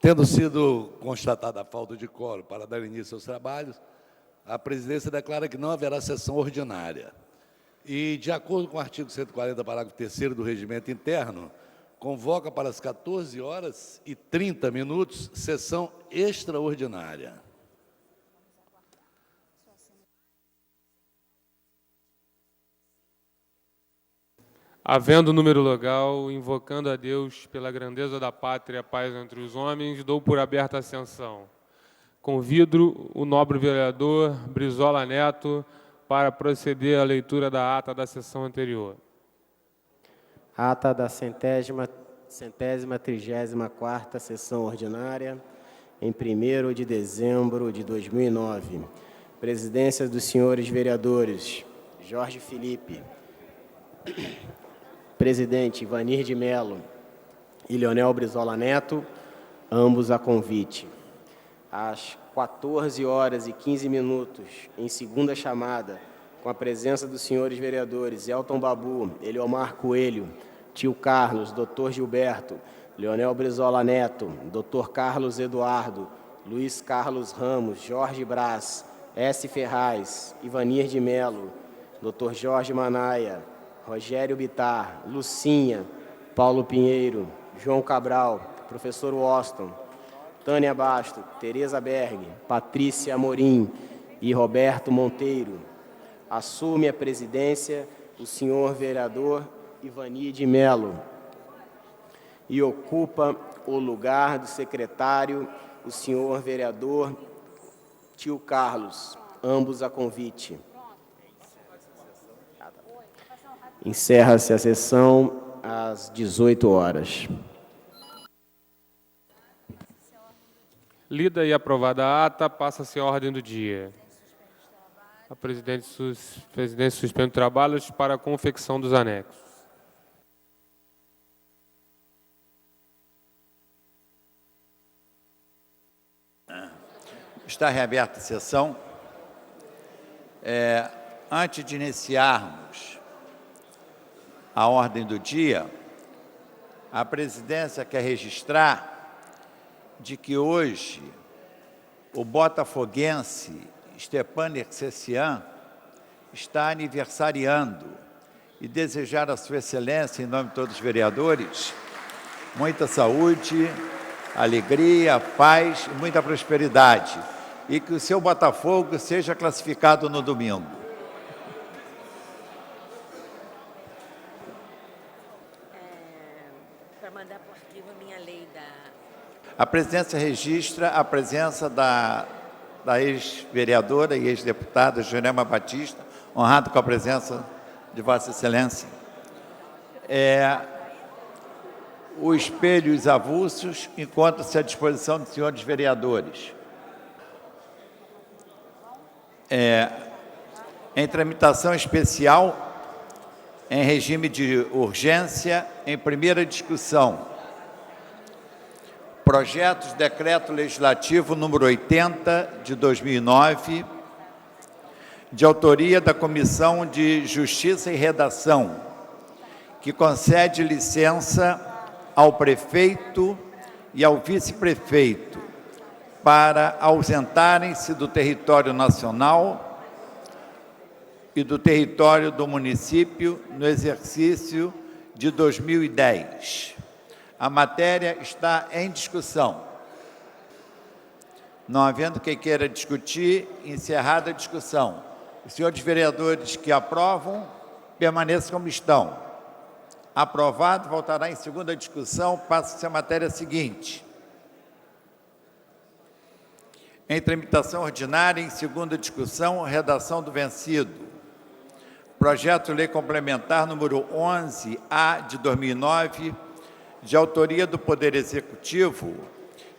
Tendo sido constatada a falta de quórum para dar início aos trabalhos, a presidência declara que não haverá sessão ordinária. E, de acordo com o artigo 140, parágrafo 3º do Regimento Interno, convoca para as 14h30 sessão extraordinária. Havendo número legal, invocando a Deus pela grandeza da pátria e a paz entre os homens, dou por aberta a sessão. Convido o nobre vereador Brizola Neto para proceder à leitura da ata da sessão anterior. Ata da centésima 34ª sessão ordinária, em 1º de dezembro de 2009. Presidência dos senhores vereadores Jorge Felipe, presidente Ivanir de Mello e Leonel Brizola Neto, ambos a convite. Às 14h15, em segunda chamada, com a presença dos senhores vereadores Elton Babu, Eliomar Coelho, Tio Carlos, Dr. Gilberto, Leonel Brizola Neto, Dr. Carlos Eduardo, Luiz Carlos Ramos, Jorge Brás, S. Ferraz, Ivanir de Mello, Dr. Jorge Manaia, Rogério Bittar, Lucinha, Paulo Pinheiro, João Cabral, Professor Washington, Tânia Basto, Tereza Berg, Patrícia Amorim e Roberto Monteiro. Assume a presidência o senhor vereador Ivanir de Mello e ocupa o lugar do secretário o senhor vereador Tio Carlos, ambos a convite. Encerra-se a sessão às 18 horas. Lida e aprovada a ata, passa-se a ordem do dia. A presidência suspende trabalhos para a confecção dos anexos. Está reaberta a sessão. Antes de iniciarmos a ordem do dia, a presidência quer registrar de que hoje o botafoguense Stepan Ercecian está aniversariando e desejar a sua excelência, em nome de todos os vereadores, muita saúde, alegria, paz e muita prosperidade. E que o seu Botafogo seja classificado no domingo. Para mandar para o arquivo a minha lei da... A presidência registra a presença da ex-vereadora e ex-deputada Jurema Batista, honrado com a presença de Vossa Excelência. O espelho e os avulsos encontram-se à disposição dos senhores vereadores. Em tramitação especial, em regime de urgência, em primeira discussão, projeto de decreto legislativo número 80 de 2009, de autoria da Comissão de Justiça e Redação, que concede licença ao prefeito e ao vice-prefeito para ausentarem-se do território nacional e do território do município no exercício de 2010. A matéria está em discussão. Não havendo quem queira discutir, encerrada a discussão. Os senhores vereadores que aprovam, permaneçam como estão. Aprovado, voltará em segunda discussão, passa-se a matéria seguinte. Em tramitação ordinária, em segunda discussão, redação do vencido. Projeto de Lei Complementar número 11-A de 2009, de autoria do Poder Executivo,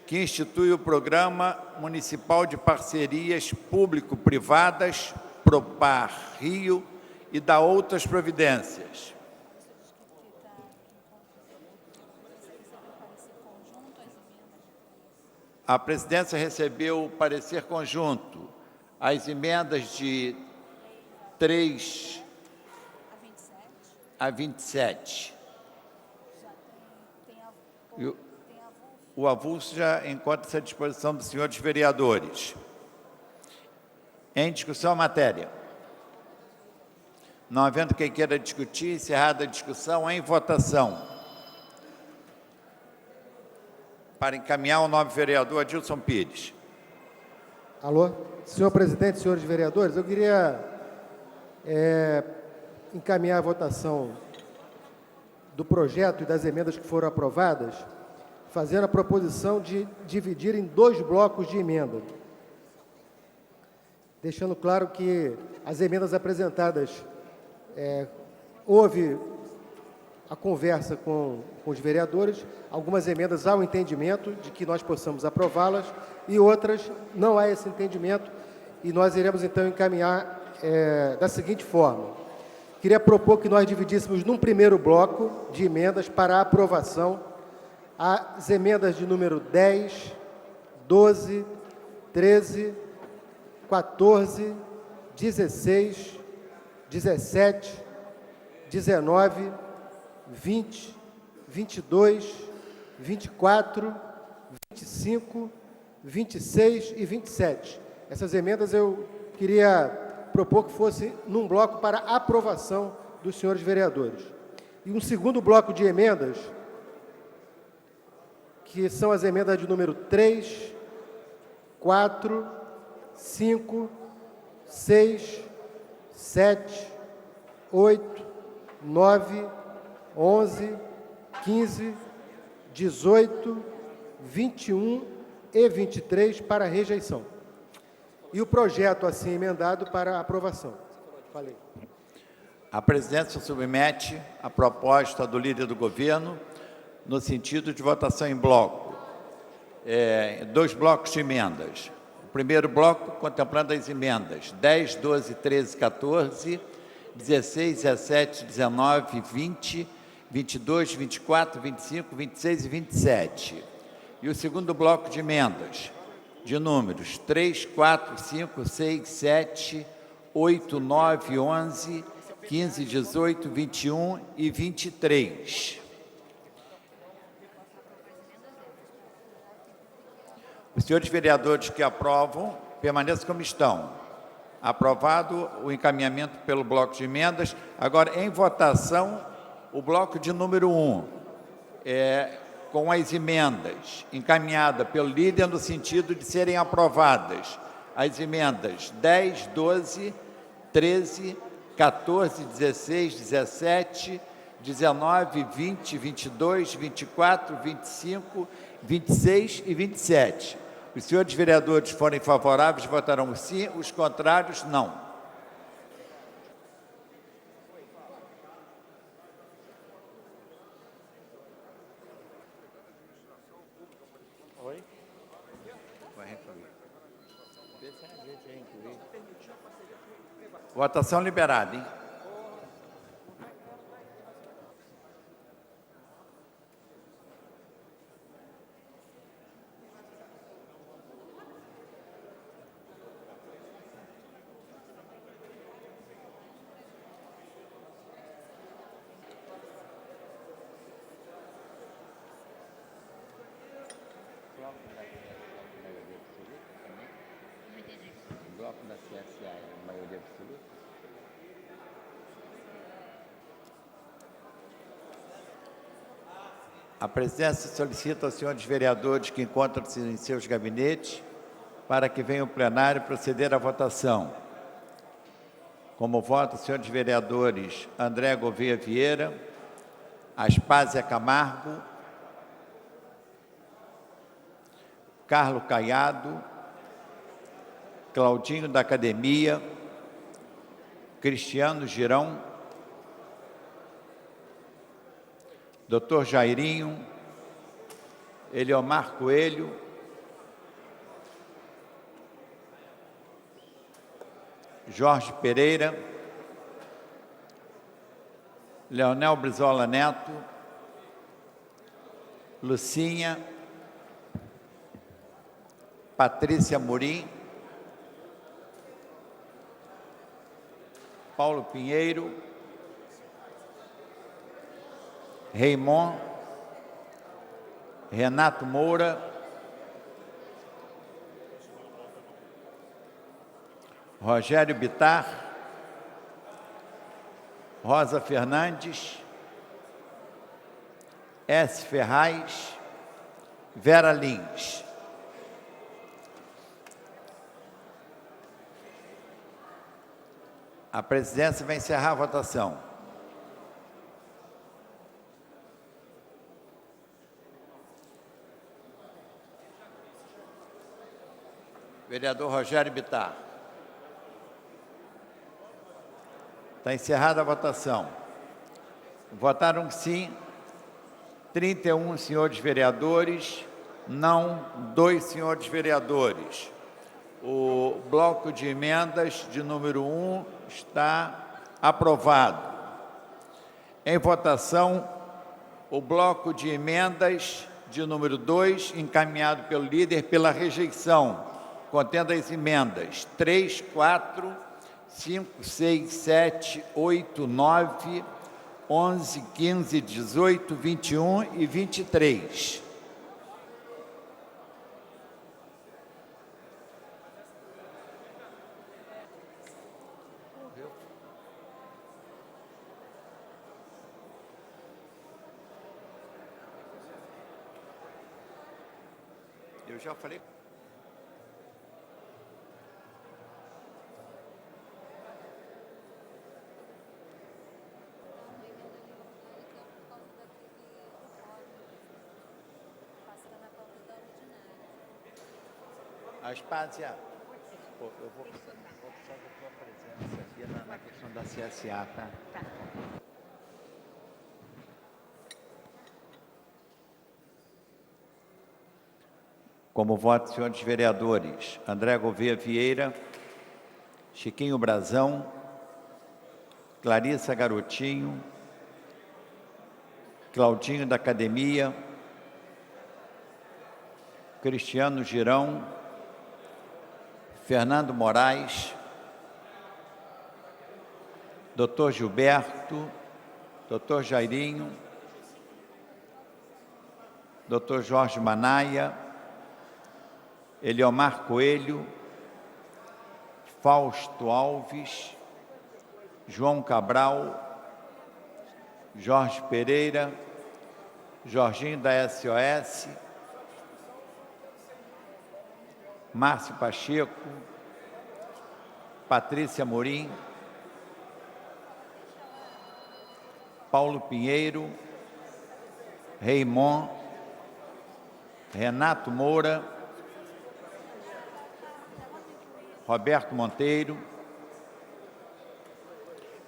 que institui o Programa Municipal de Parcerias Público-Privadas, Propar Rio, e dá outras providências. A presidência recebeu o parecer conjunto, as emendas de 3 a 27. O avulso já encontra-se à disposição dos senhores vereadores. Em discussão a matéria. Não havendo quem queira discutir, encerrada a discussão, em votação. Para encaminhar o nobre vereador Adilson Pires. Alô? Senhor presidente, senhores vereadores, eu queria encaminhar a votação do projeto e das emendas que foram aprovadas, fazendo a proposição de dividir em 2 blocos de emenda. Deixando claro que as emendas apresentadas, houve a conversa com os vereadores, algumas emendas há o entendimento de que nós possamos aprová-las e outras não há esse entendimento e nós iremos então encaminhar da seguinte forma. Queria propor que nós dividíssemos num primeiro bloco de emendas para a aprovação as emendas de número 10, 12, 13, 14, 16, 17, 19, 20, 22, 24, 25, 26 e 27. Essas emendas eu queria propor que fosse num bloco para aprovação dos senhores vereadores. E um segundo bloco de emendas, que são as emendas de número 3, 4, 5, 6, 7, 8, 9, 11, 15, 18, 21 e 23 para rejeição. E o projeto assim emendado para aprovação. Falei. A presidência submete a proposta do líder do governo no sentido de votação em bloco. 2 blocos de emendas. O primeiro bloco contemplando as emendas 10, 12, 13, 14, 16, 17, 19, 20, 22, 24, 25, 26 e 27. E o segundo bloco de emendas, de números 3, 4, 5, 6, 7, 8, 9, 11, 15, 18, 21 e 23. Os senhores vereadores que aprovam, permaneçam como estão. Aprovado o encaminhamento pelo bloco de emendas. Agora, em votação, o bloco de número 1, com as emendas encaminhadas pelo líder no sentido de serem aprovadas. As emendas 10, 12, 13, 14, 16, 17, 19, 20, 22, 24, 25, 26 e 27. Os senhores vereadores forem favoráveis, votarão sim, os contrários, não. Oi? Votação liberada, hein? A presidência solicita aos senhores vereadores que encontram-se em seus gabinetes para que venham ao plenário proceder à votação. Como votam os senhores vereadores André Gouveia Vieira, Aspásia Camargo, Carlos Caiado, Claudinho da Academia, Cristiano Girão, Dr. Jairinho, Eliomar Coelho, Jorge Pereira, Leonel Brizola Neto, Lucinha, Patrícia Morim, Paulo Pinheiro, Raymond, Renato Moura, Rogério Bittar, Rosa Fernandes, S. Ferraz, Vera Lins. A presidência vai encerrar a votação. Vereador Rogério Bittar. Está encerrada a votação. Votaram sim 31 senhores vereadores, não 2 senhores vereadores. O bloco de emendas de número 1 está aprovado. Em votação, o bloco de emendas de número 2, encaminhado pelo líder pela rejeição, contendo as emendas 3, 4, 5, 6, 7, 8, 9, 11, 15, 18, 21 e 23. Eu já falei. Aspásia, eu vou precisar da tua presença aqui na questão da CSA, tá? Como voto, senhores vereadores, André Gouveia Vieira, Chiquinho Brazão, Clarissa Garotinho, Claudinho da Academia, Cristiano Girão, Fernando Moraes, Dr. Gilberto, Dr. Jairinho, Dr. Jorge Manaia, Eliomar Coelho, Fausto Alves, João Cabral, Jorge Pereira, Jorginho da SOS, Márcio Pacheco, Patrícia Morim, Paulo Pinheiro, Raimon, Renato Moura, Roberto Monteiro,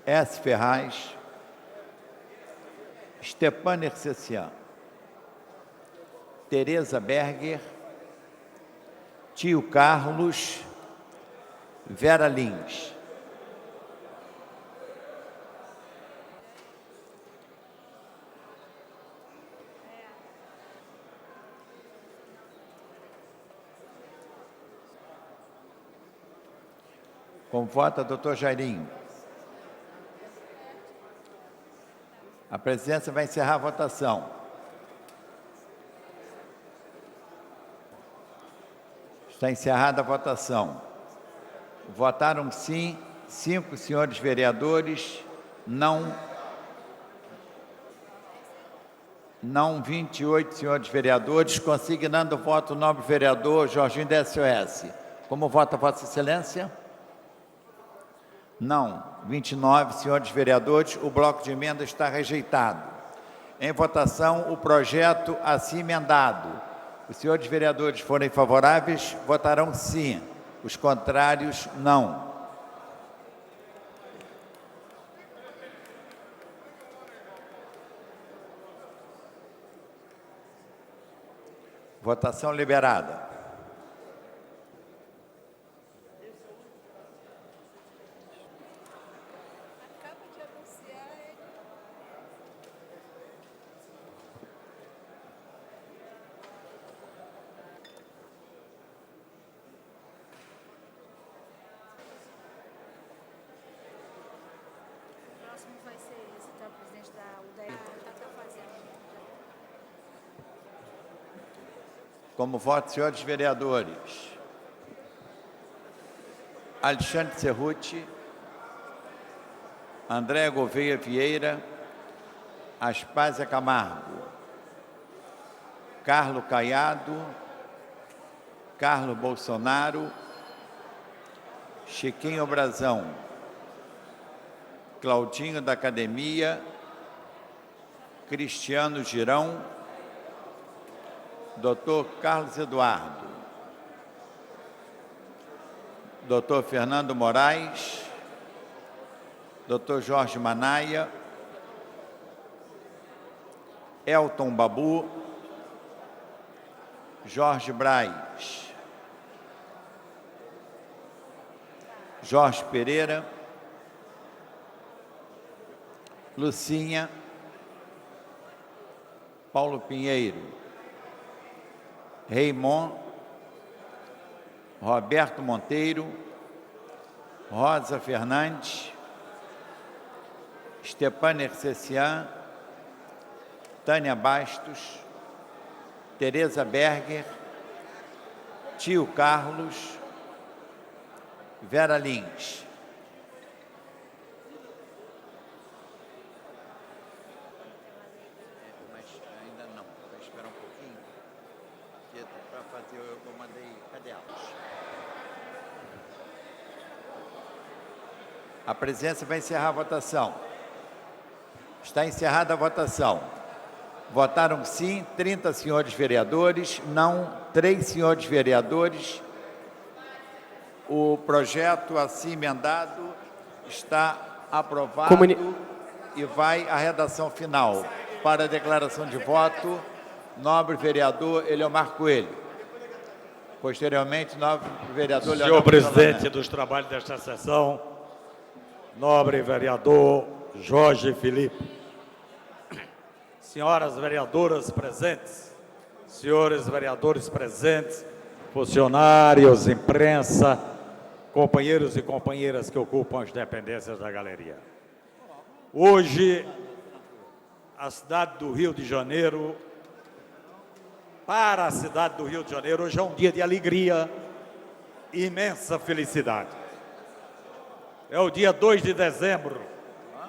S. Ferraz, Stepan Ercecian, Tereza Berger, Tio Carlos, Vera Lins. Como vota, doutor Jairinho. A presidência vai encerrar a votação. Está encerrada a votação. Votaram sim 5 senhores vereadores, não 28 senhores vereadores, consignando o voto do nobre vereador Jorginho da SOS. Como vota Vossa Excelência? Não, 29 senhores vereadores, o bloco de emenda está rejeitado. Em votação, o projeto assim emendado. Os senhores vereadores forem favoráveis, votarão sim. Os contrários, não. Votação liberada. Vai ser esse, tá? O presidente da UDE já está fazendo. Como voto, senhores vereadores: Alexandre Cerruti, André Gouveia Vieira, Aspásia Camargo, Carlos Caiado, Carlos Bolsonaro, Chiquinho Brazão, Claudinho da Academia, Cristiano Girão, Dr. Carlos Eduardo, Dr. Fernando Moraes, Dr. Jorge Manaia, Elton Babu, Jorge Braz, Jorge Pereira, Lucinha, Paulo Pinheiro, Raymond, Roberto Monteiro, Rosa Fernandes, Stepan Ercecian, Tânia Bastos, Tereza Berger, Tio Carlos, Vera Lins. Mas ainda não, vou esperar um pouquinho, para fazer, eu mandei, cadê elas? A presidência vai encerrar a votação. Está encerrada a votação. Votaram sim 30 senhores vereadores, não 3 senhores vereadores. O projeto assim emendado está aprovado e vai à redação final. Para a declaração de voto, nobre vereador Eliomar Coelho. Posteriormente, nobre vereador Senhor presidente dos trabalhos desta sessão, nobre vereador Jorge Felipe, senhoras vereadoras presentes, senhores vereadores presentes, funcionários, imprensa, companheiros e companheiras que ocupam as dependências da galeria. Hoje, a cidade do Rio de Janeiro, para a cidade do Rio de Janeiro, hoje é um dia de alegria e imensa felicidade. É o dia 2 de dezembro,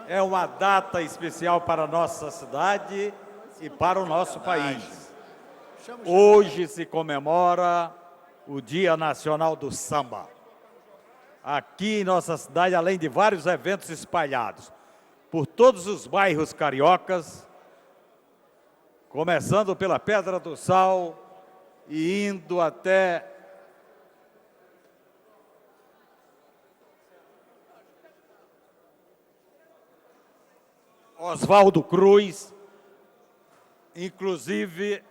é uma data especial para a nossa cidade e para o nosso país. Hoje se comemora o Dia Nacional do Samba. Aqui em nossa cidade, além de vários eventos espalhados por todos os bairros cariocas, começando pela Pedra do Sal e indo até Oswaldo Cruz, inclusive,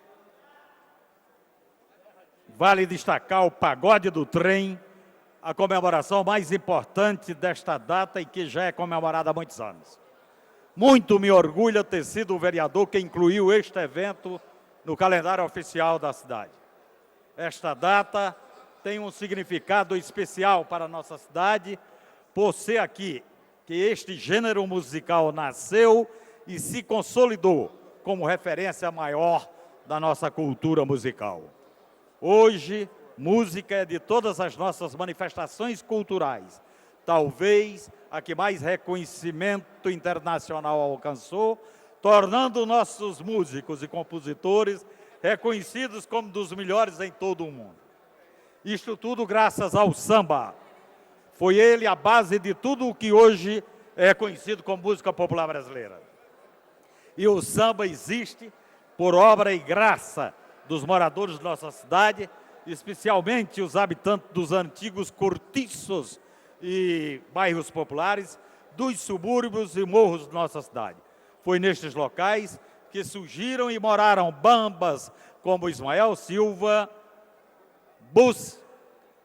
vale destacar o Pagode do Trem, a comemoração mais importante desta data e que já é comemorada há muitos anos. Muito me orgulha ter sido o vereador que incluiu este evento no calendário oficial da cidade. Esta data tem um significado especial para a nossa cidade, por ser aqui que este gênero musical nasceu e se consolidou como referência maior da nossa cultura musical. Hoje, música é de todas as nossas manifestações culturais, talvez a que mais reconhecimento internacional alcançou, tornando nossos músicos e compositores reconhecidos como dos melhores em todo o mundo. Isto tudo graças ao samba. Foi ele a base de tudo o que hoje é conhecido como música popular brasileira. E o samba existe por obra e graça dos moradores de nossa cidade, especialmente os habitantes dos antigos cortiços e bairros populares, dos subúrbios e morros de nossa cidade. Foi nestes locais que surgiram e moraram bambas como Ismael Silva, Bus,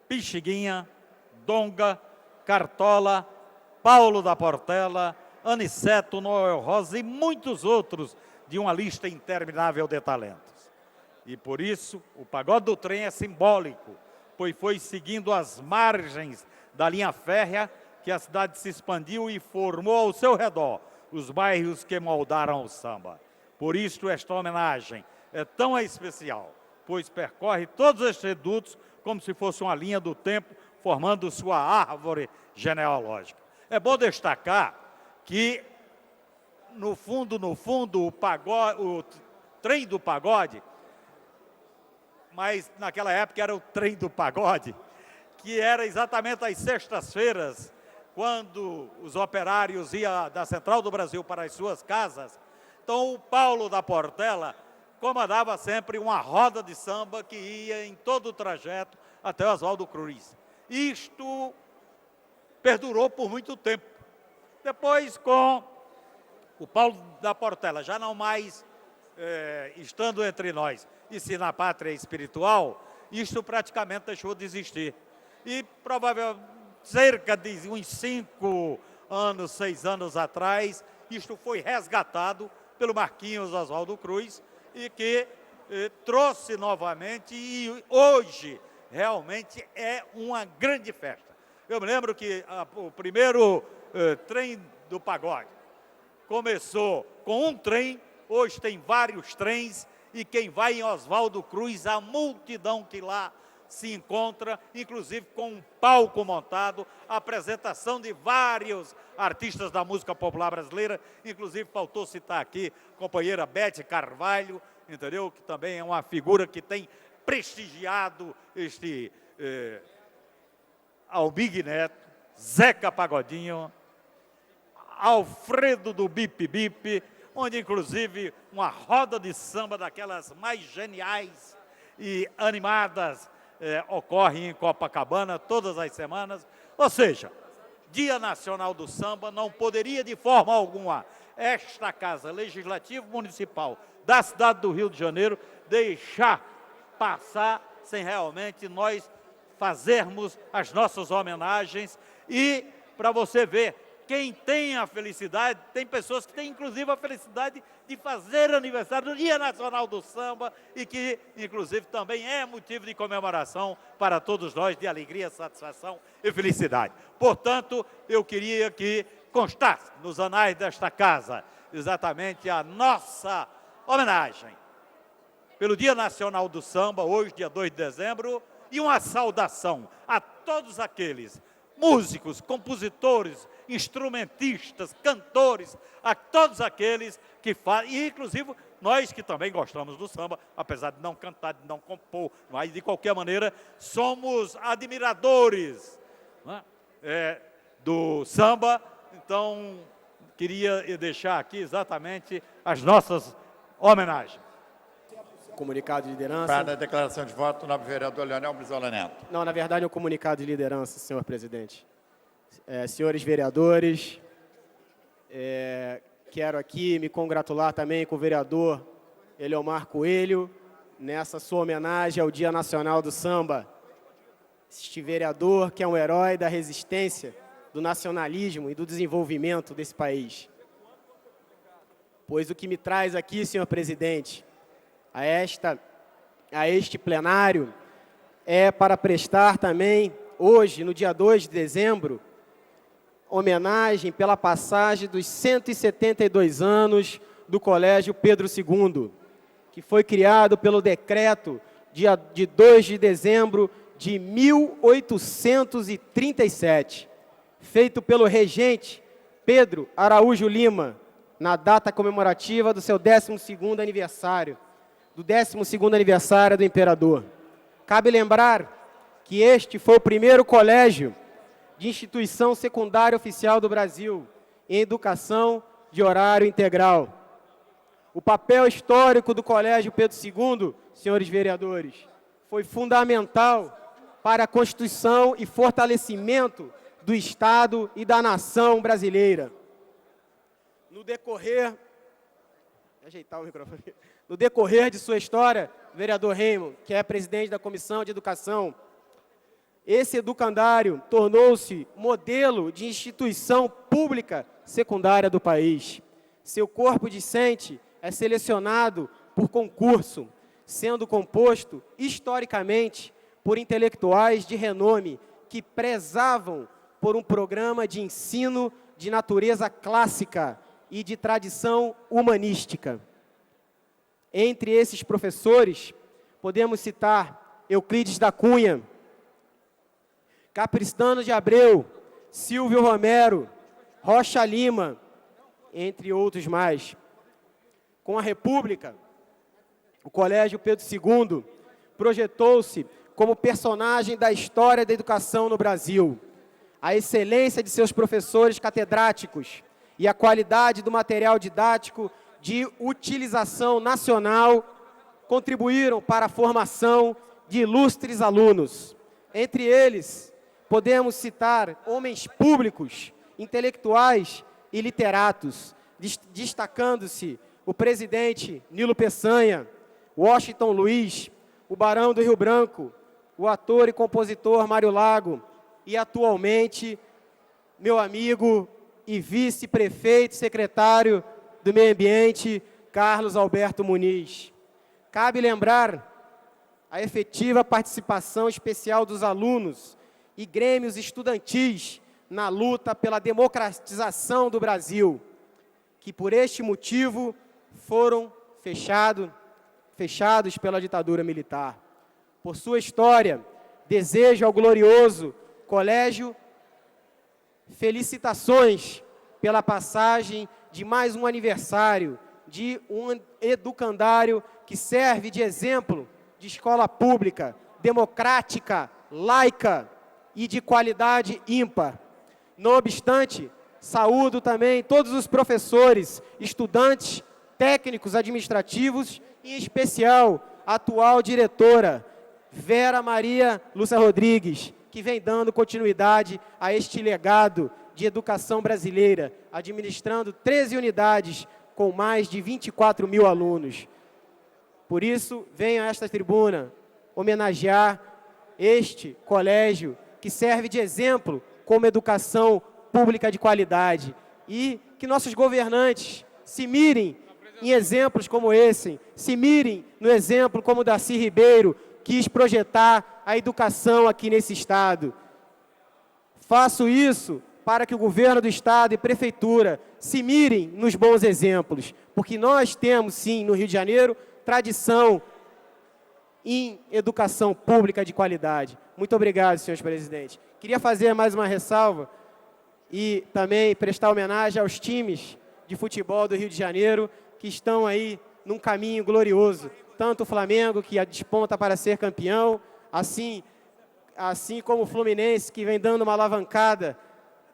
Pixiguinha, Donga, Cartola, Paulo da Portela, Aniceto, Noel Rosa e muitos outros de uma lista interminável de talentos. E por isso, o Pagode do Trem é simbólico, pois foi seguindo as margens da linha férrea que a cidade se expandiu e formou ao seu redor os bairros que moldaram o samba. Por isso, esta homenagem é tão especial depois percorre todos esses redutos como se fosse uma linha do tempo, formando sua árvore genealógica. É bom destacar que, no fundo, o trem do pagode, mas naquela época era o trem do pagode, que era exatamente às sextas-feiras, quando os operários iam da Central do Brasil para as suas casas. Então, o Paulo da Portela comandava sempre uma roda de samba que ia em todo o trajeto até Oswaldo Cruz. Isto perdurou por muito tempo. Depois, com o Paulo da Portela, já não mais estando entre nós, e sim na pátria espiritual, isto praticamente deixou de existir. E provavelmente, cerca de uns 5 anos, 6 anos atrás, isto foi resgatado pelo Marquinhos Oswaldo Cruz, e que trouxe novamente, e hoje realmente é uma grande festa. Eu me lembro que o primeiro trem do pagode começou com um trem, hoje tem vários trens, e quem vai em Oswaldo Cruz, a multidão que lá se encontra, inclusive com um palco montado, a apresentação de vários artistas da música popular brasileira, inclusive faltou citar aqui a companheira Bete Carvalho, entendeu? Que também é uma figura que tem prestigiado este Almig Neto, Zeca Pagodinho, Alfredo do Bip Bip, onde inclusive uma roda de samba daquelas mais geniais e animadas ocorre em Copacabana todas as semanas. Ou seja, Dia Nacional do Samba não poderia de forma alguma esta Casa Legislativa Municipal da cidade do Rio de Janeiro deixar passar sem realmente nós fazermos as nossas homenagens. E para você ver, quem tem a felicidade, tem pessoas que têm inclusive a felicidade de fazer aniversário do Dia Nacional do Samba e que inclusive também é motivo de comemoração para todos nós, de alegria, satisfação e felicidade. Portanto, eu queria que constasse nos anais desta casa exatamente a nossa homenagem pelo Dia Nacional do Samba, hoje, dia 2 de dezembro, e uma saudação a todos aqueles músicos, compositores, instrumentistas, cantores, a todos aqueles que fazem, e inclusive nós que também gostamos do samba, apesar de não cantar, de não compor, mas de qualquer maneira somos admiradores, né, do samba. Então, queria deixar aqui exatamente as nossas homenagens. Comunicado de liderança. Para a declaração de voto, o nobre vereador Leonel Brizola Neto. Não, na verdade é um comunicado de liderança, senhor presidente. Senhores vereadores, quero aqui me congratular também com o vereador Eliomar Coelho, nessa sua homenagem ao Dia Nacional do Samba. Este vereador que é um herói da resistência, do nacionalismo e do desenvolvimento desse país. Pois o que me traz aqui, senhor presidente, a este plenário, é para prestar também, hoje, no dia 2 de dezembro, homenagem pela passagem dos 172 anos do Colégio Pedro II, que foi criado pelo decreto de 2 de dezembro de 1837, feito pelo regente Pedro Araújo Lima, na data comemorativa do seu 12º aniversário, do 12º aniversário do imperador. Cabe lembrar que este foi o primeiro colégio de instituição secundária oficial do Brasil em educação de horário integral. O papel histórico do Colégio Pedro II, senhores vereadores, foi fundamental para a constituição e fortalecimento do Estado e da nação brasileira. No decorrer de sua história, vereador Raymond, que é presidente da Comissão de Educação, esse educandário tornou-se modelo de instituição pública secundária do país. Seu corpo discente é selecionado por concurso, sendo composto, historicamente, por intelectuais de renome que prezavam por um programa de ensino de natureza clássica e de tradição humanística. Entre esses professores, podemos citar Euclides da Cunha, Capristano de Abreu, Silvio Romero, Rocha Lima, entre outros mais. Com a República, o Colégio Pedro II projetou-se como personagem da história da educação no Brasil. A excelência de seus professores catedráticos e a qualidade do material didático de utilização nacional contribuíram para a formação de ilustres alunos. Entre eles, podemos citar homens públicos, intelectuais e literatos, destacando-se o presidente Nilo Peçanha, Washington Luiz, o Barão do Rio Branco, o ator e compositor Mário Lago e, atualmente, meu amigo e vice-prefeito secretário do Meio Ambiente, Carlos Alberto Muniz. Cabe lembrar a efetiva participação especial dos alunos e grêmios estudantis na luta pela democratização do Brasil, que por este motivo foram fechados pela ditadura militar. Por sua história, desejo ao glorioso colégio felicitações pela passagem de mais um aniversário de um educandário que serve de exemplo de escola pública, democrática, laica e de qualidade ímpar. Não obstante, saúdo também todos os professores, estudantes, técnicos administrativos, e, em especial, a atual diretora, Vera Maria Lúcia Rodrigues, que vem dando continuidade a este legado de educação brasileira, administrando 13 unidades com mais de 24 mil alunos. Por isso, venho a esta tribuna homenagear este colégio que serve de exemplo como educação pública de qualidade e que nossos governantes se mirem em exemplos como esse, se mirem no exemplo como Darcy Ribeiro quis projetar a educação aqui nesse Estado. Faço isso para que o governo do Estado e prefeitura se mirem nos bons exemplos, porque nós temos, sim, no Rio de Janeiro, tradição em educação pública de qualidade. Muito obrigado, senhores presidentes. Queria fazer mais uma ressalva e também prestar homenagem aos times de futebol do Rio de Janeiro que estão aí num caminho glorioso. Tanto o Flamengo, que desponta para ser campeão, assim como o Fluminense, que vem dando uma alavancada,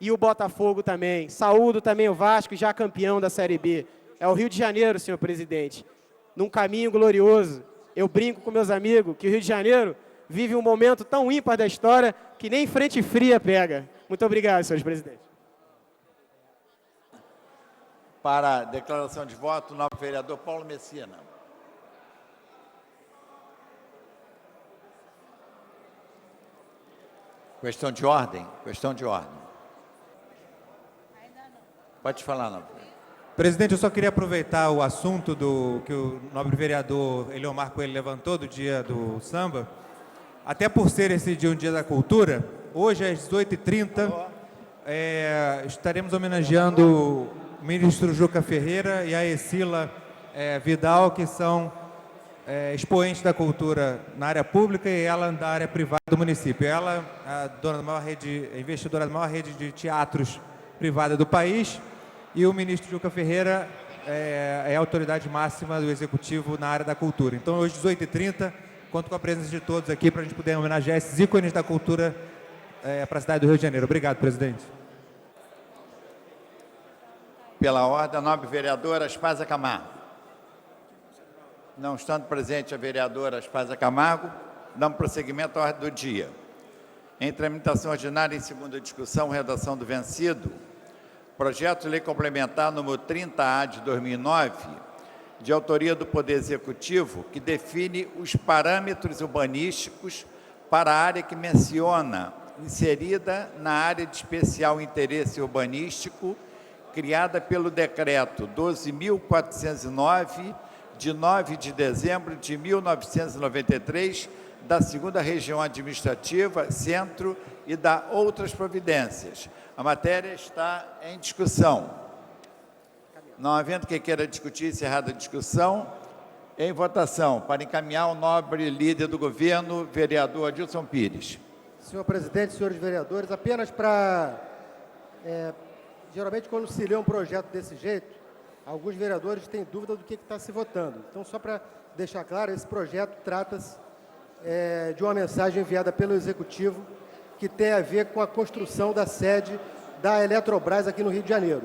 e o Botafogo também. Saúdo também o Vasco, já campeão da Série B. É o Rio de Janeiro, senhor presidente, num caminho glorioso. Eu brinco com meus amigos que o Rio de Janeiro vive um momento tão ímpar da história que nem frente fria pega. Muito obrigado, senhores presidentes. Para a declaração de voto, o novo vereador Paulo Messina. Questão de ordem? Questão de ordem. Pode falar, não. Presidente, eu só queria aproveitar o assunto que o nobre vereador Eliomar Coelho levantou, do dia do samba, até por ser esse dia um dia da cultura. Hoje, às 18h30, estaremos homenageando o ministro Juca Ferreira e a Escila Vidal, que são expoentes da cultura na área pública e ela da área privada do município. Ela, a investidora da maior rede de teatros privada do país, e o ministro Juca Ferreira é a autoridade máxima do Executivo na área da cultura. Então, hoje, 18h30, conto com a presença de todos aqui para a gente poder homenagear esses ícones da cultura para a cidade do Rio de Janeiro. Obrigado, presidente. Pela ordem, a nobre vereadora Aspásia Camargo. Não estando presente a vereadora Aspásia Camargo, damos prosseguimento à ordem do dia. Em tramitação ordinária em segunda discussão, redação do vencido, projeto de lei complementar número 30A de 2009, de autoria do Poder Executivo, que define os parâmetros urbanísticos para a área que menciona, inserida na área de especial interesse urbanístico, criada pelo Decreto 12.409, de 9 de dezembro de 1993, da 2ª Região Administrativa, Centro e da outras providências. A matéria está em discussão. Não havendo quem queira discutir, encerrada a discussão, Em votação, para encaminhar o nobre líder do governo, vereador Adilson Pires. Senhor presidente, senhores vereadores, apenas para... geralmente, quando se lê um projeto desse jeito, alguns vereadores têm dúvida do que está se votando. Então, só para deixar claro, esse projeto trata-se de uma mensagem enviada pelo Executivo que tem a ver com a construção da sede da Eletrobras aqui no Rio de Janeiro.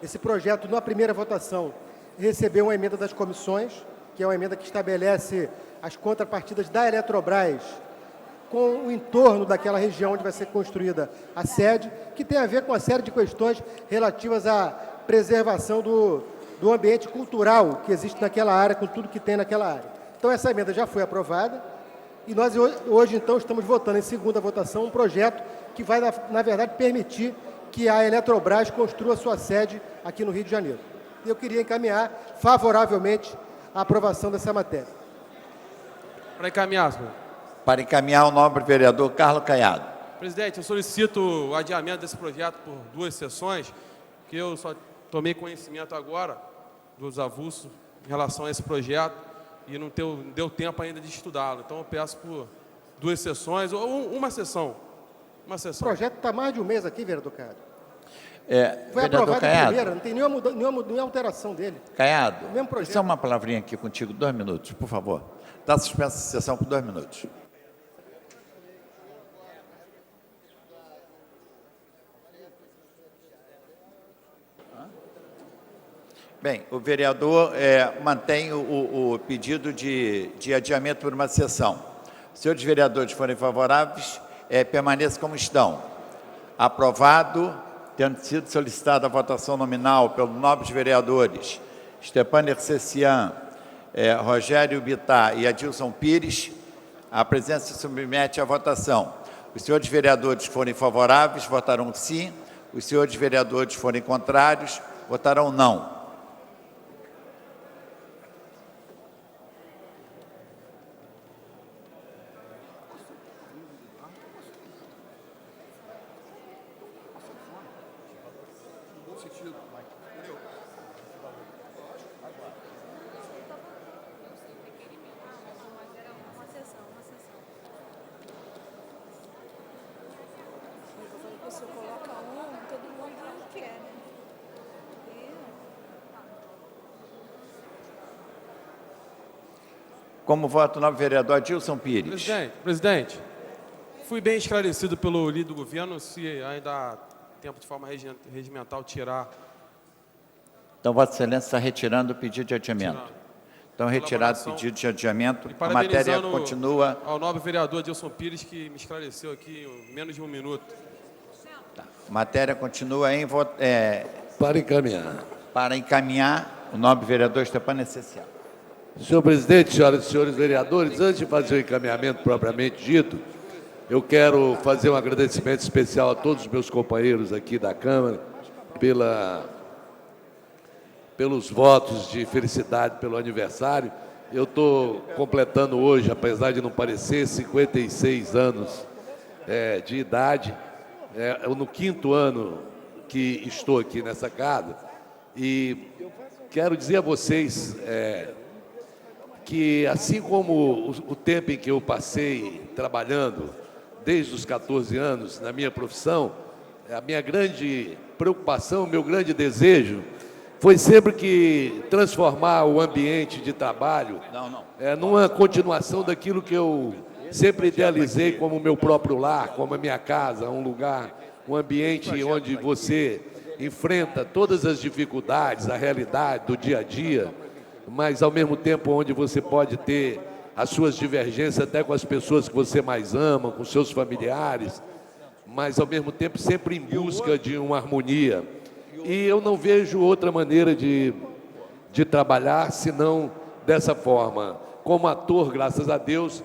Esse projeto, na primeira votação, recebeu uma emenda das comissões, que é uma emenda que estabelece as contrapartidas da Eletrobras com o entorno daquela região onde vai ser construída a sede, que tem a ver com uma série de questões relativas à preservação do ambiente cultural que existe naquela área, com tudo que tem naquela área. Então, essa emenda já foi aprovada e nós hoje, então, estamos votando em segunda votação um projeto que vai, na verdade, permitir que a Eletrobras construa sua sede aqui no Rio de Janeiro. E eu queria encaminhar favoravelmente a aprovação dessa matéria. Para encaminhar, senhor. Para encaminhar o nobre vereador Carlos Caiado. Presidente, eu solicito o adiamento desse projeto por 2 sessões, que eu só tomei conhecimento agora dos avulsos em relação a esse projeto e não deu tempo ainda de estudá-lo. Então, eu peço por 2 sessões, ou uma sessão. Uma O sessão. projeto está mais de um mês aqui, vereador Caiado. Foi Vereador aprovado em Caiado. primeira, não tem nenhuma alteração dele. Caiado, O mesmo projeto. só uma palavrinha aqui contigo, 2 minutos, por favor. Está suspensa a sessão por 2 minutos. Bem, o vereador mantém o pedido de adiamento por uma sessão. Se os vereadores forem favoráveis, permaneçam como estão. Aprovado, tendo sido solicitada a votação nominal pelos nobres vereadores Stepan Ercecian, Rogério Bittar e Adilson Pires, a presença se submete à votação. Os senhores vereadores forem favoráveis, votarão sim. Os senhores vereadores forem contrários, votarão não. Você coloca todo mundo quer, né? Como voto o nobre vereador Adilson Pires. Presidente, fui bem esclarecido pelo líder do governo, se ainda há tempo de forma regimental tirar. Então, Vossa Excelência está retirando o pedido de adiamento. Então, retirado o pedido de adiamento, a matéria continua. Ao nobre vereador Adilson Pires, que me esclareceu aqui em menos de 1 minuto. A matéria continua Para encaminhar. para encaminhar o nobre vereador Stepan Ercecian. Senhor presidente, senhoras e senhores vereadores, antes de fazer o encaminhamento propriamente dito, eu quero fazer um agradecimento especial a todos os meus companheiros aqui da Câmara pelos votos de felicidade pelo aniversário. Eu estou completando hoje, apesar de não parecer, 56 anos de idade. No 5º ano que estou aqui nessa casa. E quero dizer a vocês que, assim como o tempo em que eu passei trabalhando, desde os 14 anos, na minha profissão, a minha grande preocupação, o meu grande desejo foi sempre que transformar o ambiente de trabalho numa continuação daquilo que eu sempre idealizei como o meu próprio lar, como a minha casa, um lugar, um ambiente onde você enfrenta todas as dificuldades, a realidade do dia a dia, mas ao mesmo tempo onde você pode ter as suas divergências até com as pessoas que você mais ama, com seus familiares, mas ao mesmo tempo sempre em busca de uma harmonia. E eu não vejo outra maneira de trabalhar senão dessa forma. Como ator, graças a Deus,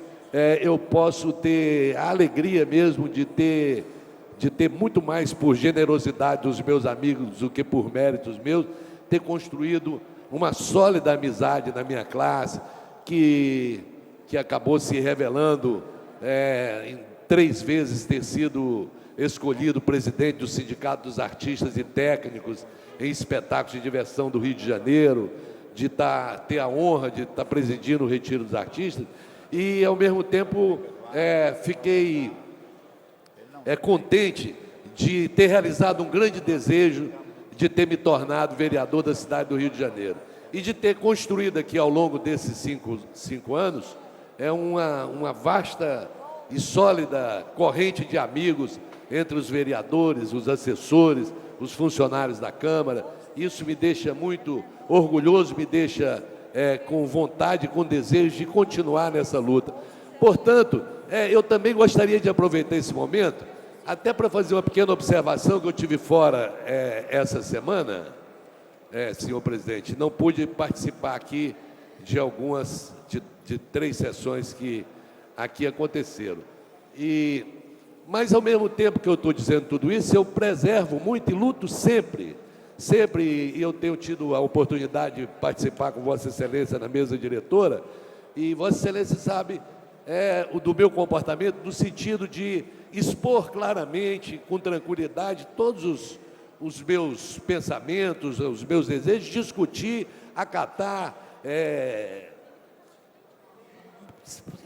eu posso ter a alegria mesmo de ter muito mais por generosidade dos meus amigos do que por méritos meus, ter construído uma sólida amizade na minha classe, que acabou se revelando em 3 vezes ter sido escolhido presidente do Sindicato dos Artistas e Técnicos em Espetáculos de Diversão do Rio de Janeiro, de ter a honra de estar presidindo o Retiro dos Artistas, e, ao mesmo tempo, fiquei contente de ter realizado um grande desejo de ter me tornado vereador da cidade do Rio de Janeiro e de ter construído aqui, ao longo desses cinco anos, uma vasta e sólida corrente de amigos entre os vereadores, os assessores, os funcionários da Câmara. Isso me deixa muito orgulhoso, me deixa com vontade, com desejo de continuar nessa luta. Portanto, eu também gostaria de aproveitar esse momento, até para fazer uma pequena observação que eu tive fora essa semana, senhor presidente. Não pude participar aqui de algumas, de 3 sessões que aqui aconteceram. Mas, ao mesmo tempo que eu estou dizendo tudo isso, eu preservo muito e luto sempre, e eu tenho tido a oportunidade de participar com Vossa Excelência na mesa diretora, e Vossa Excelência sabe do meu comportamento, no sentido de expor claramente, com tranquilidade, todos os meus pensamentos, os meus desejos, discutir, acatar,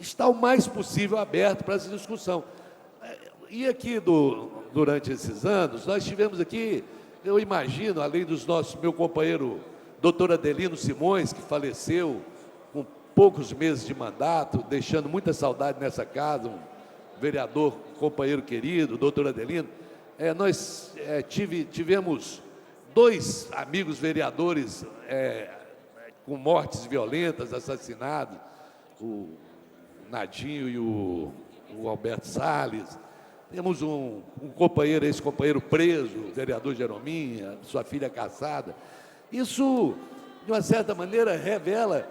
estar o mais possível aberto para essa discussão. E aqui, durante esses anos, nós tivemos aqui, eu imagino, além dos meu companheiro, doutor Adelino Simões, que faleceu com poucos meses de mandato, deixando muita saudade nessa casa, um vereador, companheiro querido, doutor Adelino. Nós tivemos 2 amigos vereadores com mortes violentas, assassinados, o Nadinho e o Alberto Salles. Temos um companheiro, ex-companheiro preso, o vereador Jerominha, sua filha caçada. Isso, de uma certa maneira, revela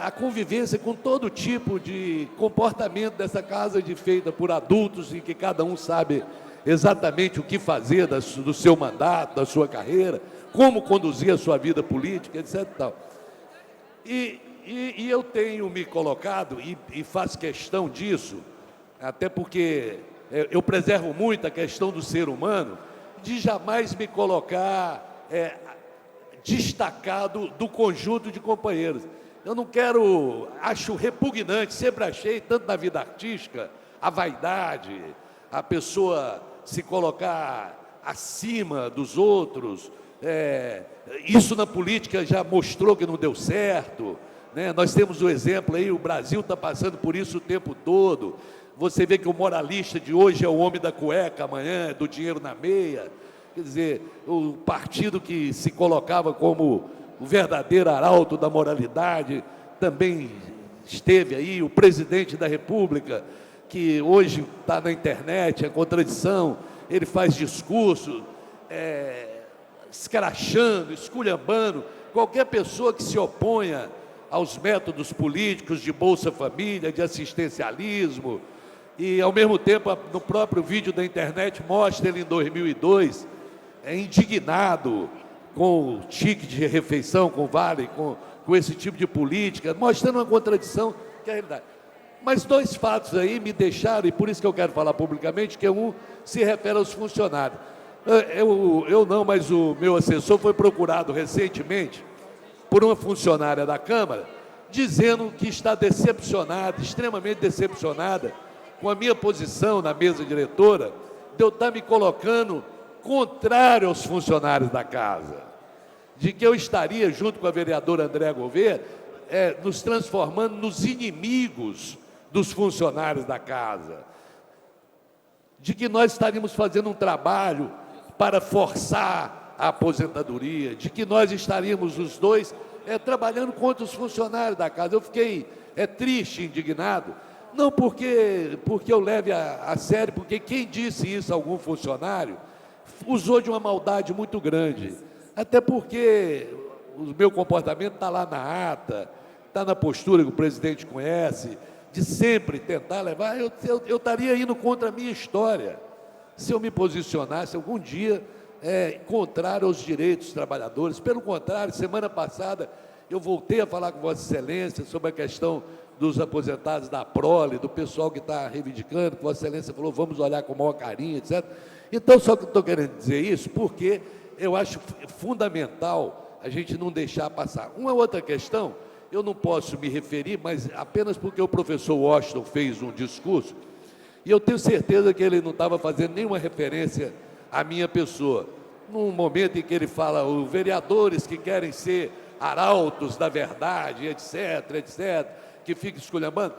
a convivência com todo tipo de comportamento dessa casa, feita por adultos, em que cada um sabe exatamente o que fazer do seu mandato, da sua carreira, como conduzir a sua vida política, etc. Tal. E eu tenho me colocado, e faço questão disso, até porque eu preservo muito a questão do ser humano, de jamais me colocar destacado do conjunto de companheiros. Eu não quero, acho repugnante, sempre achei, tanto na vida artística, a vaidade, a pessoa se colocar acima dos outros. Isso na política já mostrou que não deu certo, né? Nós temos o exemplo aí, o Brasil está passando por isso o tempo todo. Você vê que o moralista de hoje é o homem da cueca, amanhã é do dinheiro na meia. Quer dizer, o partido que se colocava como o verdadeiro arauto da moralidade também esteve aí. O presidente da República, que hoje está na internet, é contradição, ele faz discurso escrachando, esculhambando qualquer pessoa que se oponha aos métodos políticos de Bolsa Família, de assistencialismo. E, ao mesmo tempo, no próprio vídeo da internet, mostra ele em 2002, indignado com o ticket de refeição, com o vale, com esse tipo de política, mostrando uma contradição que é a realidade. Mas 2 fatos aí me deixaram, e por isso que eu quero falar publicamente, que um se refere aos funcionários. Eu não, mas o meu assessor foi procurado recentemente por uma funcionária da Câmara, dizendo que está decepcionada, extremamente decepcionada, com a minha posição na mesa diretora, de eu estar me colocando contrário aos funcionários da casa, de que eu estaria, junto com a vereadora Andréa Gouveia, nos transformando nos inimigos dos funcionários da casa, de que nós estaríamos fazendo um trabalho para forçar a aposentadoria, de que nós estaríamos os dois trabalhando contra os funcionários da casa. Eu fiquei triste, indignado, não porque eu leve a sério, porque quem disse isso a algum funcionário usou de uma maldade muito grande, até porque o meu comportamento está lá na ata, está na postura que o presidente conhece, de sempre tentar levar. Eu estaria indo contra a minha história se eu me posicionasse algum dia contrário aos direitos dos trabalhadores. Pelo contrário, semana passada eu voltei a falar com Vossa Excelência sobre a questão dos aposentados da prole, do pessoal que está reivindicando, que Vossa Excelência falou, vamos olhar com o maior carinho, etc. Então, só que eu estou querendo dizer isso porque eu acho fundamental a gente não deixar passar. Uma outra questão, eu não posso me referir, mas apenas porque o professor Washington fez um discurso, e eu tenho certeza que ele não estava fazendo nenhuma referência à minha pessoa. Num momento em que ele fala, os vereadores que querem ser arautos da verdade, etc., etc., que fica esculhambando,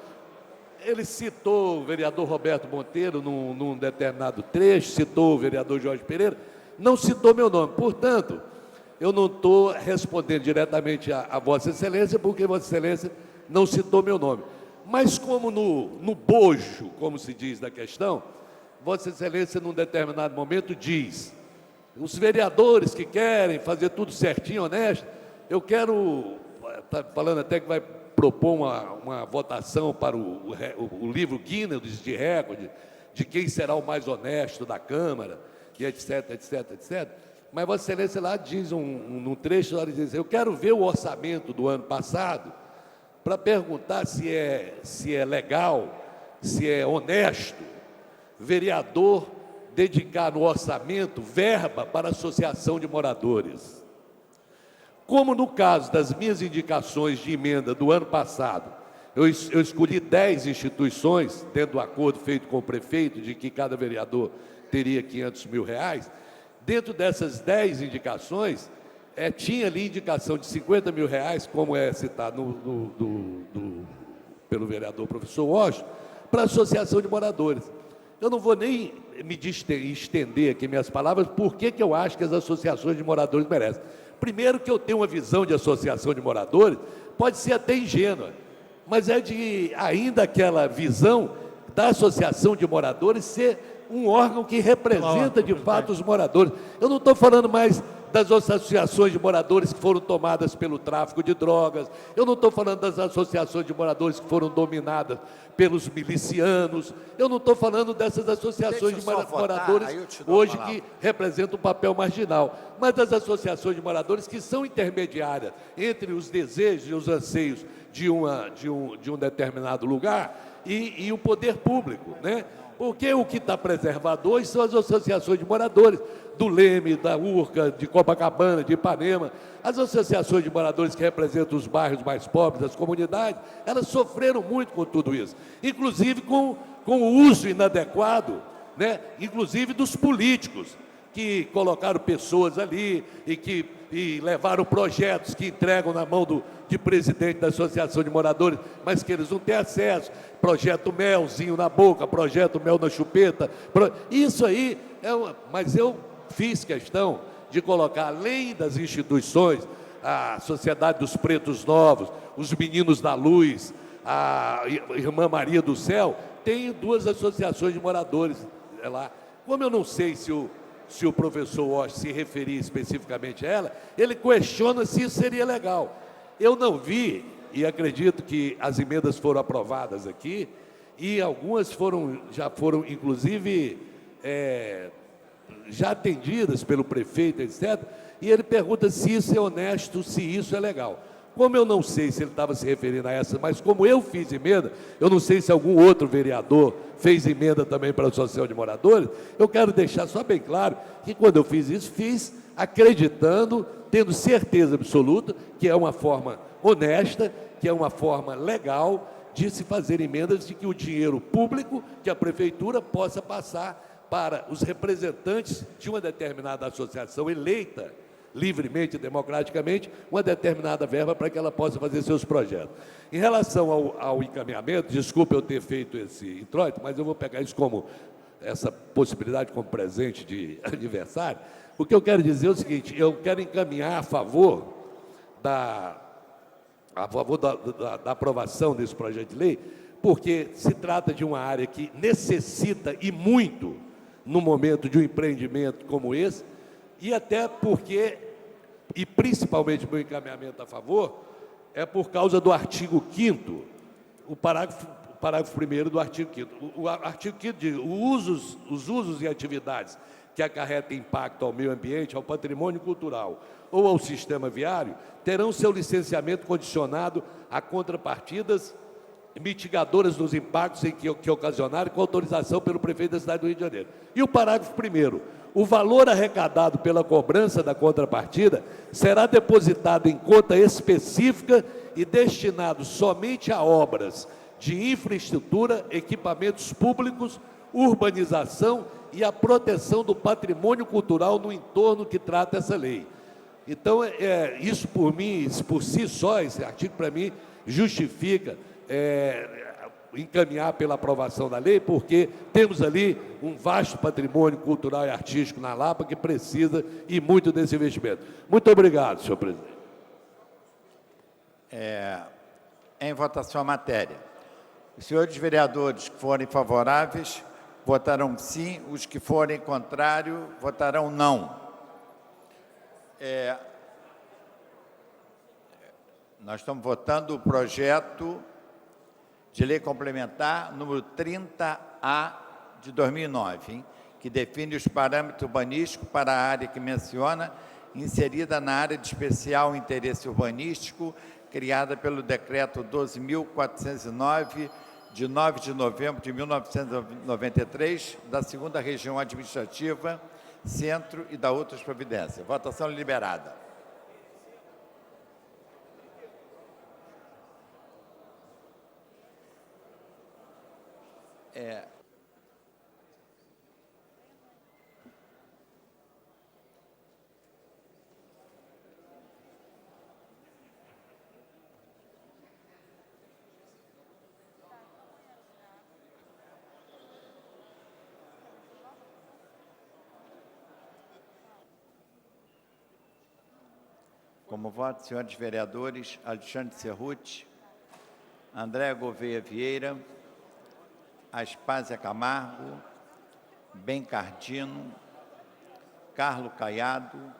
ele citou o vereador Roberto Monteiro num determinado trecho, citou o vereador Jorge Pereira, não citou meu nome. Portanto, eu não estou respondendo diretamente a Vossa Excelência, porque Vossa Excelência não citou meu nome. Mas como no bojo, como se diz da questão, Vossa Excelência, num determinado momento, diz: os vereadores que querem fazer tudo certinho, honesto, eu quero, está falando até que vai propor uma votação para o livro Guinness de recorde, de quem será o mais honesto da Câmara, e etc, etc, etc. Mas Vossa Excelência lá diz, num trecho, ela diz: eu quero ver o orçamento do ano passado, para perguntar se é legal, se é honesto, vereador dedicar no orçamento verba para a associação de moradores. Como no caso das minhas indicações de emenda do ano passado, eu escolhi 10 instituições, dentro do acordo feito com o prefeito, de que cada vereador teria R$500 mil, dentro dessas 10 indicações, tinha ali indicação de R$50 mil, como é citado pelo vereador professor Washington, para a associação de moradores. Eu não vou nem me estender aqui minhas palavras, por que eu acho que as associações de moradores merecem. Primeiro, que eu tenho uma visão de associação de moradores, pode ser até ingênua, mas é de ainda aquela visão da associação de moradores ser um órgão que representa de fato os moradores. Eu não estou falando mais das associações de moradores que foram tomadas pelo tráfico de drogas, eu não estou falando das associações de moradores que foram dominadas pelos milicianos, eu não estou falando dessas associações de moradores hoje que representam um papel marginal, mas das associações de moradores que são intermediárias entre os desejos e os anseios de um determinado lugar e o poder público, né? Porque o que está preservado hoje são as associações de moradores, do Leme, da Urca, de Copacabana, de Ipanema. As associações de moradores que representam os bairros mais pobres, as comunidades, elas sofreram muito com tudo isso, inclusive com o uso inadequado, né? Inclusive dos políticos, que colocaram pessoas ali e levaram projetos que entregam na mão de presidente da Associação de Moradores, mas que eles não têm acesso. Projeto Melzinho na boca, projeto Mel na chupeta. Isso aí, mas eu fiz questão de colocar, além das instituições, a Sociedade dos Pretos Novos, os Meninos da Luz, a Irmã Maria do Céu, tem 2 associações de moradores lá. Como eu não sei se o professor Walsh se referia especificamente a ela, ele questiona se isso seria legal. Eu não vi, e acredito que as emendas foram aprovadas aqui, e algumas já foram, inclusive, já atendidas pelo prefeito, etc., e ele pergunta se isso é honesto, se isso é legal. Como eu não sei se ele estava se referindo a essa, mas como eu fiz emenda, eu não sei se algum outro vereador fez emenda também para a Associação de Moradores, eu quero deixar só bem claro que quando eu fiz isso, fiz acreditando, tendo certeza absoluta que é uma forma honesta, que é uma forma legal de se fazer emendas, de que o dinheiro público, que a prefeitura possa passar para os representantes de uma determinada associação eleita, livremente e democraticamente, uma determinada verba para que ela possa fazer seus projetos. Em relação ao encaminhamento, desculpe eu ter feito esse introito, mas eu vou pegar isso como, essa possibilidade como presente de aniversário. O que eu quero dizer é o seguinte: eu quero encaminhar a favor da aprovação desse projeto de lei, porque se trata de uma área que necessita e muito no momento de um empreendimento como esse, e até porque, e principalmente meu encaminhamento a favor, é por causa do artigo 5º, o parágrafo 1º do artigo 5º. O artigo 5º diz: os usos e atividades que acarretem impacto ao meio ambiente, ao patrimônio cultural ou ao sistema viário, terão seu licenciamento condicionado a contrapartidas mitigadoras dos impactos em que ocasionarem, com autorização pelo prefeito da cidade do Rio de Janeiro. E o parágrafo 1º: o valor arrecadado pela cobrança da contrapartida será depositado em conta específica e destinado somente a obras de infraestrutura, equipamentos públicos, urbanização e a proteção do patrimônio cultural no entorno que trata essa lei. Então, isso por mim, por si só, esse artigo para mim justifica encaminhar pela aprovação da lei, porque temos ali um vasto patrimônio cultural e artístico na Lapa que precisa e muito desse investimento. Muito obrigado, senhor presidente. Em votação a matéria. Os senhores vereadores que forem favoráveis votarão sim, os que forem contrários votarão não. Nós estamos votando o projeto de lei complementar número 30A de 2009, hein, que define os parâmetros urbanísticos para a área que menciona, inserida na área de especial interesse urbanístico, criada pelo Decreto 12.409, de 9 de novembro de 1993, da 2ª Região Administrativa, Centro e da outras providências. Votação liberada. Como voto, senhores vereadores Alexandre Cerruti, André Gouveia Vieira, Aspásia Camargo, Bencardino, Carlos Caiado,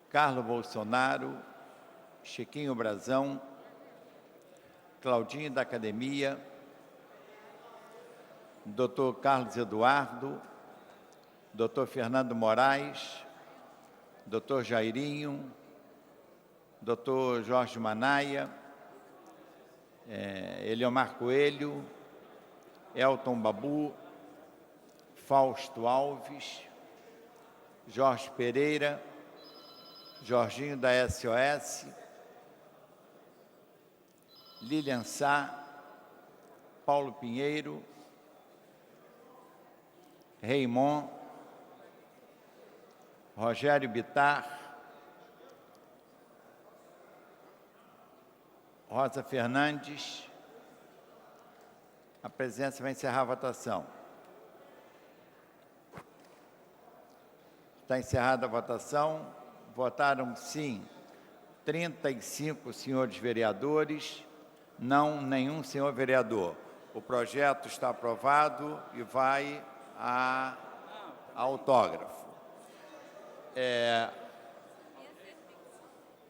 Carlos Bolsonaro, Chiquinho Brazão, Claudinho da Academia, Dr. Carlos Eduardo, Dr. Fernando Moraes, Dr. Jairinho, Dr. Jorge Manaia, Eliomar Coelho, Elton Babu, Fausto Alves, Jorge Pereira, Jorginho da SOS, Lilian Sá, Paulo Pinheiro, Raymond, Rogério Bittar, Rosa Fernandes. A presidência vai encerrar a votação. Está encerrada a votação. Votaram sim 35 senhores vereadores, não nenhum senhor vereador. O projeto está aprovado e vai a autógrafo.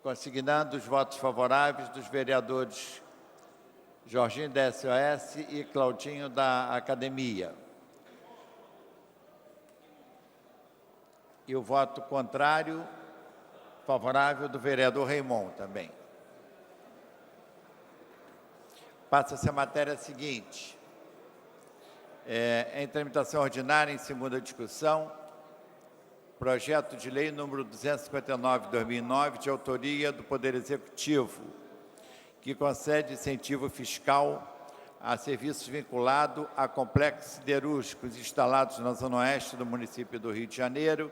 Consignando os votos favoráveis dos vereadores Jorginho da SOS e Claudinho da Academia. E o voto contrário, favorável do vereador Raymond também. Passa-se a matéria seguinte. Em tramitação ordinária, em segunda discussão, projeto de lei número 259/2009, de autoria do Poder Executivo, que concede incentivo fiscal a serviços vinculados a complexos siderúrgicos instalados na Zona Oeste do município do Rio de Janeiro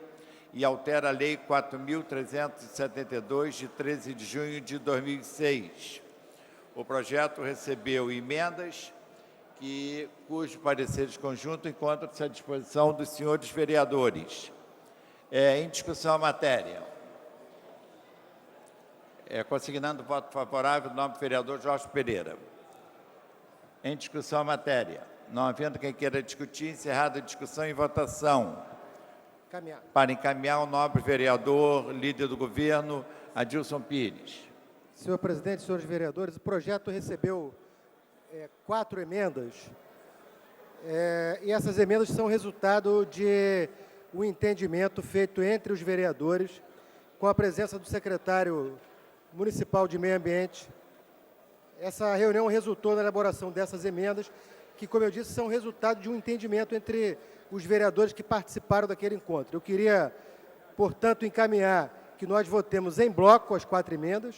e altera a Lei 4.372, de 13 de junho de 2006. O projeto recebeu emendas cujo pareceres conjunto encontra-se à disposição dos senhores vereadores. Em discussão a matéria. Consignando voto favorável, nome do vereador Jorge Pereira. Em discussão a matéria. Não havendo quem queira discutir, encerrada a discussão e votação. Para encaminhar o nobre vereador, líder do governo, Adilson Pires. Senhor presidente, senhores vereadores, o projeto recebeu 4 emendas, e essas emendas são resultado de um entendimento feito entre os vereadores, com a presença do secretário municipal de Meio Ambiente. Essa reunião resultou na elaboração dessas emendas, que, como eu disse, são resultado de um entendimento entre os vereadores que participaram daquele encontro. Eu queria, portanto, encaminhar que nós votemos em bloco as 4 emendas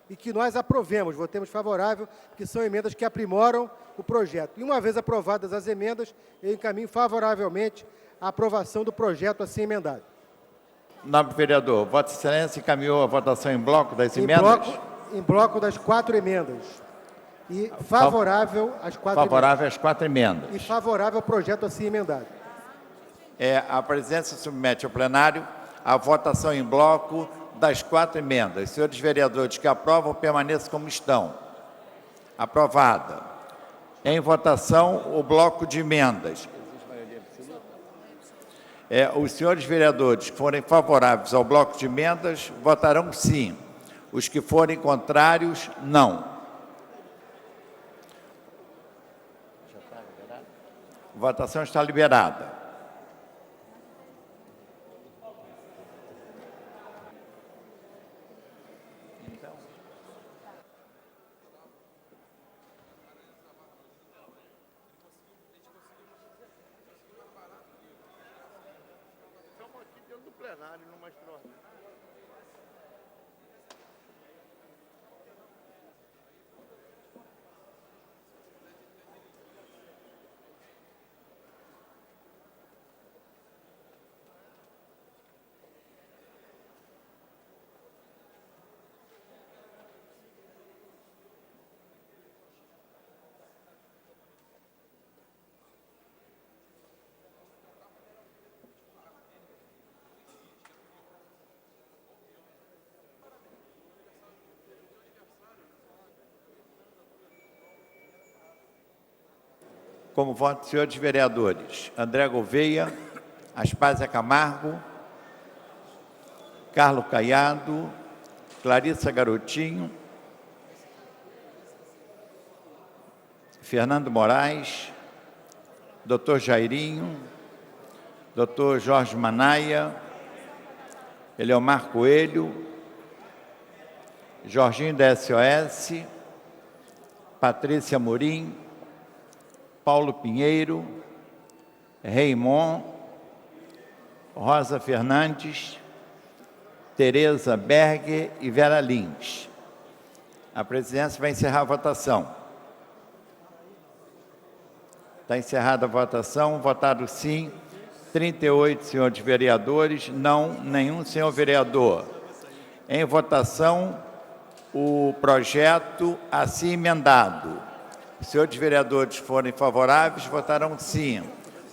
e que nós aprovemos, votemos favorável, que são emendas que aprimoram o projeto. E uma vez aprovadas as emendas, eu encaminho favoravelmente a aprovação do projeto assim emendado. Nobre vereador, Vossa Excelência encaminhou a votação em bloco das emendas? Em bloco das 4 emendas. E favorável às 4 Favorável às 4 emendas. emendas. E favorável ao projeto assim emendado. A presidência submete ao plenário a votação em bloco das 4 emendas. Senhores vereadores que aprovam, permaneçam como estão. Aprovada. Em votação, o bloco de emendas. Os senhores vereadores que forem favoráveis ao bloco de emendas, votarão sim. Os que forem contrários, não. Votação está liberada. Como voto, senhores vereadores, André Gouveia, Aspásia Camargo, Carlos Caiado, Clarissa Garotinho, Fernando Moraes, Dr. Jairinho, Dr. Jorge Manaia, Eleomar Coelho, Jorginho da SOS, Patrícia Morim, Paulo Pinheiro, Raimon, Rosa Fernandes, Tereza Berger e Vera Lins. A presidência vai encerrar a votação. Está encerrada a votação. Votado sim, 38 senhores vereadores, não nenhum senhor vereador. Em votação, o projeto assim emendado. Os senhores vereadores que forem favoráveis, votarão sim.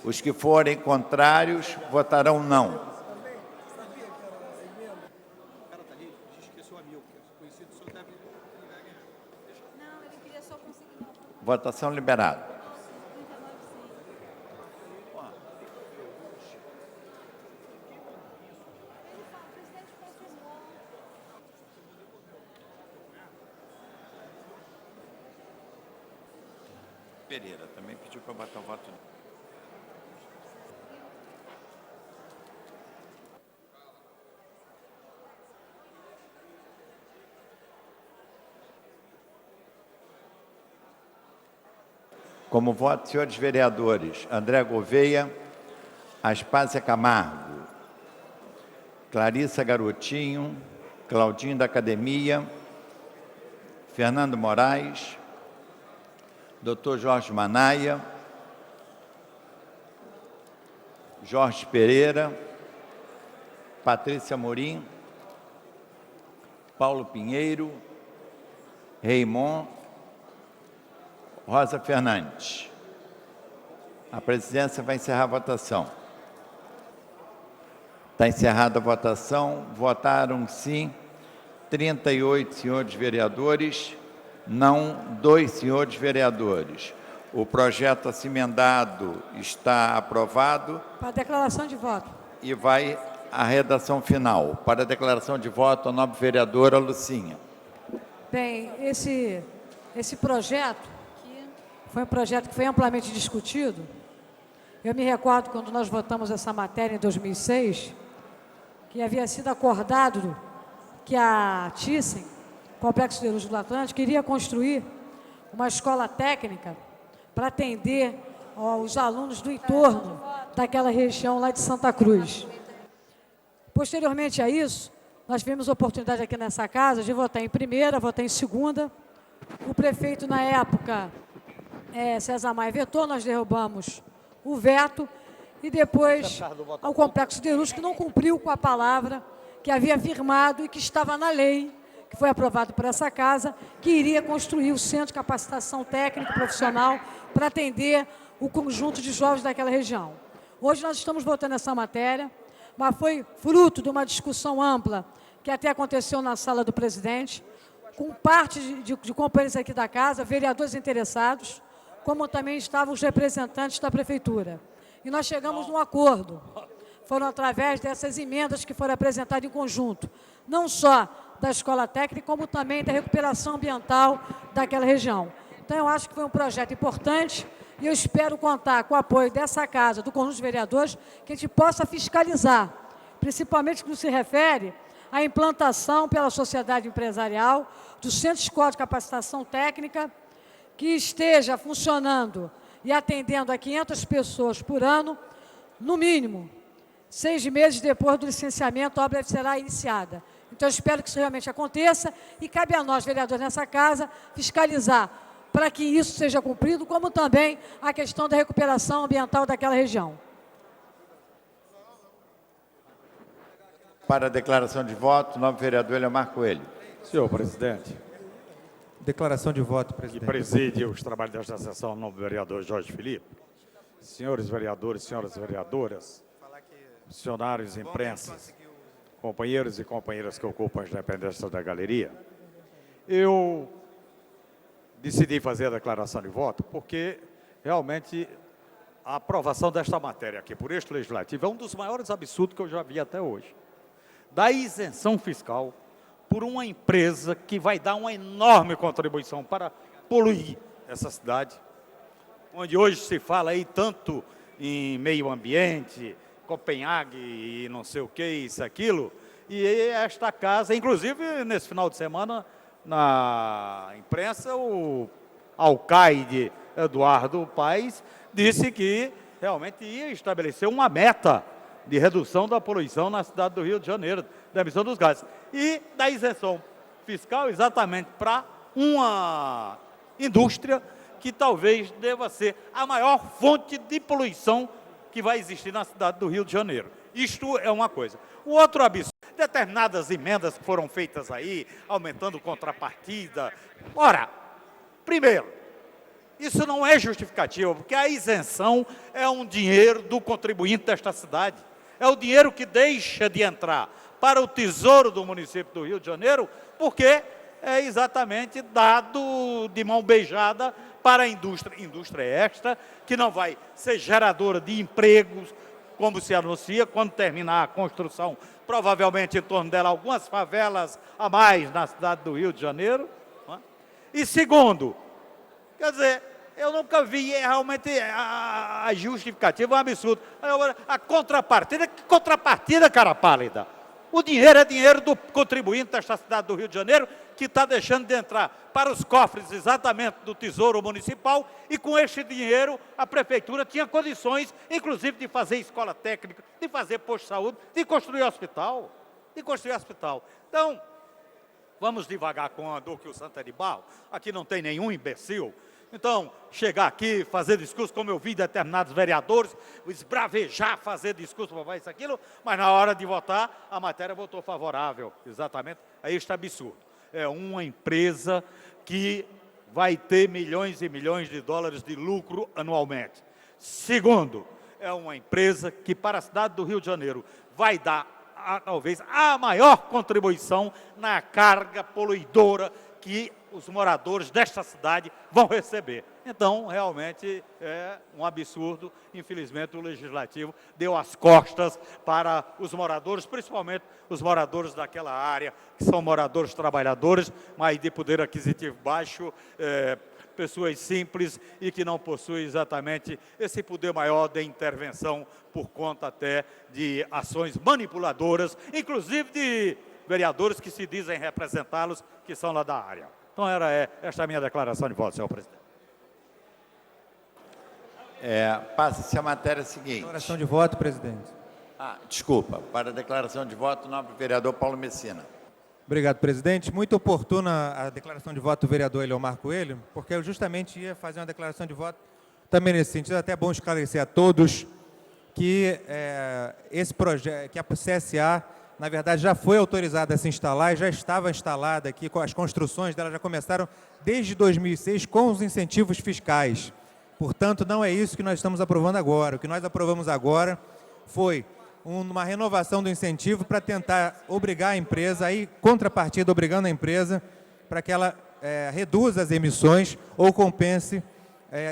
Os que forem contrários, votarão não. Votação liberada. Pereira também pediu para botar o voto. Como voto, senhores vereadores, André Gouveia, Aspásia Camargo, Clarissa Garotinho, Claudinho da Academia, Fernando Moraes, Dr. Jorge Manaia, Jorge Pereira, Patrícia Morim, Paulo Pinheiro, Raimon, Rosa Fernandes. A presidência vai encerrar a votação. Está encerrada a votação. Votaram sim 38 senhores vereadores, não 2 senhores vereadores. O projeto assim emendado está aprovado. Para a declaração de voto. E vai à redação final. Para a declaração de voto, a nobre vereadora Lucinha. Bem, esse projeto foi um projeto que foi amplamente discutido. Eu me recordo quando nós votamos essa matéria em 2006, que havia sido acordado que a Thyssen, Complexo Siderúrgico do Atlântico, iria construir uma escola técnica para atender os alunos do entorno daquela região lá de Santa Cruz. Posteriormente a isso, nós tivemos oportunidade aqui nessa casa de votar em primeira, votar em segunda. O prefeito, na época, César Maia, vetou, nós derrubamos o veto, e depois ao Complexo Siderúrgico, que não cumpriu com a palavra que havia firmado e que estava na lei, que foi aprovado por essa casa, que iria construir o Centro de Capacitação Técnica e Profissional para atender o conjunto de jovens daquela região. Hoje nós estamos votando essa matéria, mas foi fruto de uma discussão ampla que até aconteceu na sala do presidente, com parte de companheiros aqui da casa, vereadores interessados, como também estavam os representantes da prefeitura. E nós chegamos num acordo. Foram através dessas emendas que foram apresentadas em conjunto, não só da escola técnica, como também da recuperação ambiental daquela região. Então, eu acho que foi um projeto importante e eu espero contar com o apoio dessa casa, do conjunto de vereadores, que a gente possa fiscalizar, principalmente no que se refere à implantação pela sociedade empresarial do Centro de Escola de Capacitação Técnica, que esteja funcionando e atendendo a 500 pessoas por ano, no mínimo, 6 meses depois do licenciamento, a obra será iniciada. Então, eu espero que isso realmente aconteça e cabe a nós, vereadores nessa casa, fiscalizar para que isso seja cumprido, como também a questão da recuperação ambiental daquela região. Para a declaração de voto, o novo vereador Eleomar Coelho. Senhor presidente, Declaração de voto, que presidente. preside os trabalhos desta sessão, o novo vereador Jorge Filipe, senhores vereadores, senhoras vereadoras, funcionários, imprensa, companheiros e companheiras que ocupam as dependências da galeria, eu decidi fazer a declaração de voto porque realmente a aprovação desta matéria aqui por este legislativo é um dos maiores absurdos que eu já vi até hoje. Da isenção fiscal por uma empresa que vai dar uma enorme contribuição para poluir essa cidade, onde hoje se fala aí tanto em meio ambiente, Copenhague e não sei o que, isso, aquilo, e esta casa, inclusive nesse final de semana, na imprensa, o alcaide Eduardo Paes disse que realmente ia estabelecer uma meta de redução da poluição na cidade do Rio de Janeiro, da emissão dos gases, e da isenção fiscal exatamente para uma indústria que talvez deva ser a maior fonte de poluição que vai existir na cidade do Rio de Janeiro. Isto é uma coisa. O outro absurdo, determinadas emendas que foram feitas aí, aumentando contrapartida. Ora, primeiro, isso não é justificativo, porque a isenção é um dinheiro do contribuinte desta cidade. É o dinheiro que deixa de entrar para o tesouro do município do Rio de Janeiro, porque é exatamente dado de mão beijada para a indústria esta, que não vai ser geradora de empregos, como se anuncia, quando terminar a construção, provavelmente em torno dela, algumas favelas a mais na cidade do Rio de Janeiro. Não é? E segundo, quer dizer, eu nunca vi realmente a justificativa, um absurdo. A contrapartida, que contrapartida, cara pálida? O dinheiro é dinheiro do contribuinte desta cidade do Rio de Janeiro, que está deixando de entrar para os cofres exatamente do Tesouro Municipal, e com este dinheiro a Prefeitura tinha condições, inclusive, de fazer escola técnica, de fazer posto de saúde, de construir hospital. Então, vamos devagar com a dor que o santo é de barro. Aqui não tem nenhum imbecil. Então, chegar aqui, fazer discurso, como eu vi determinados vereadores, esbravejar, fazer discurso, isso, aquilo, mas na hora de votar, a matéria votou favorável, exatamente, a este absurdo. É uma empresa que vai ter milhões e milhões de dólares de lucro anualmente. Segundo, é uma empresa que para a cidade do Rio de Janeiro vai dar, talvez, a maior contribuição na carga poluidora que os moradores desta cidade vão receber. Então, realmente, é um absurdo. Infelizmente, o Legislativo deu as costas para os moradores, principalmente os moradores daquela área, que são moradores trabalhadores, mas de poder aquisitivo baixo, pessoas simples e que não possuem exatamente esse poder maior de intervenção por conta até de ações manipuladoras, inclusive de vereadores que se dizem representá-los, que são lá da área. Então, esta é a minha declaração de voto, senhor presidente. Passa-se a matéria seguinte. Declaração de voto, presidente. Desculpa, para a declaração de voto, o nobre vereador Paulo Messina. Obrigado, presidente. Muito oportuna a declaração de voto do vereador Eleomar Coelho, porque eu justamente ia fazer uma declaração de voto também nesse sentido. É até bom esclarecer a todos que esse projeto, que a CSA, na verdade, já foi autorizada a se instalar e já estava instalada aqui, as construções dela já começaram desde 2006 com os incentivos fiscais. Portanto, não é isso que nós estamos aprovando agora. O que nós aprovamos agora foi uma renovação do incentivo para tentar obrigar a empresa, aí contrapartida obrigando a empresa para que ela reduza as emissões ou compense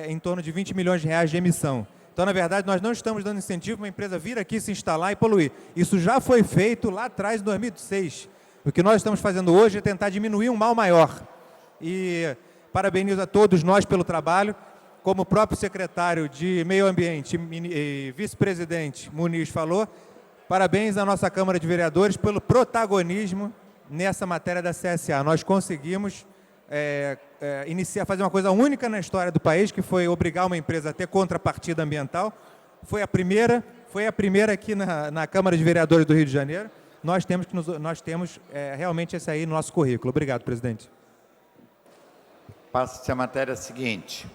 em torno de 20 milhões de reais de emissão. Então, na verdade, nós não estamos dando incentivo para uma empresa vir aqui se instalar e poluir. Isso já foi feito lá atrás, em 2006. O que nós estamos fazendo hoje é tentar diminuir um mal maior. E parabenizo a todos nós pelo trabalho. Como o próprio secretário de Meio Ambiente e vice-presidente Muniz falou, parabéns à nossa Câmara de Vereadores pelo protagonismo nessa matéria da CSA. Nós conseguimos fazer uma coisa única na história do país, que foi obrigar uma empresa a ter contrapartida ambiental. Foi a primeira aqui na Câmara de Vereadores do Rio de Janeiro. Nós temos realmente esse aí no nosso currículo. Obrigado, presidente. Passa-se a matéria seguinte.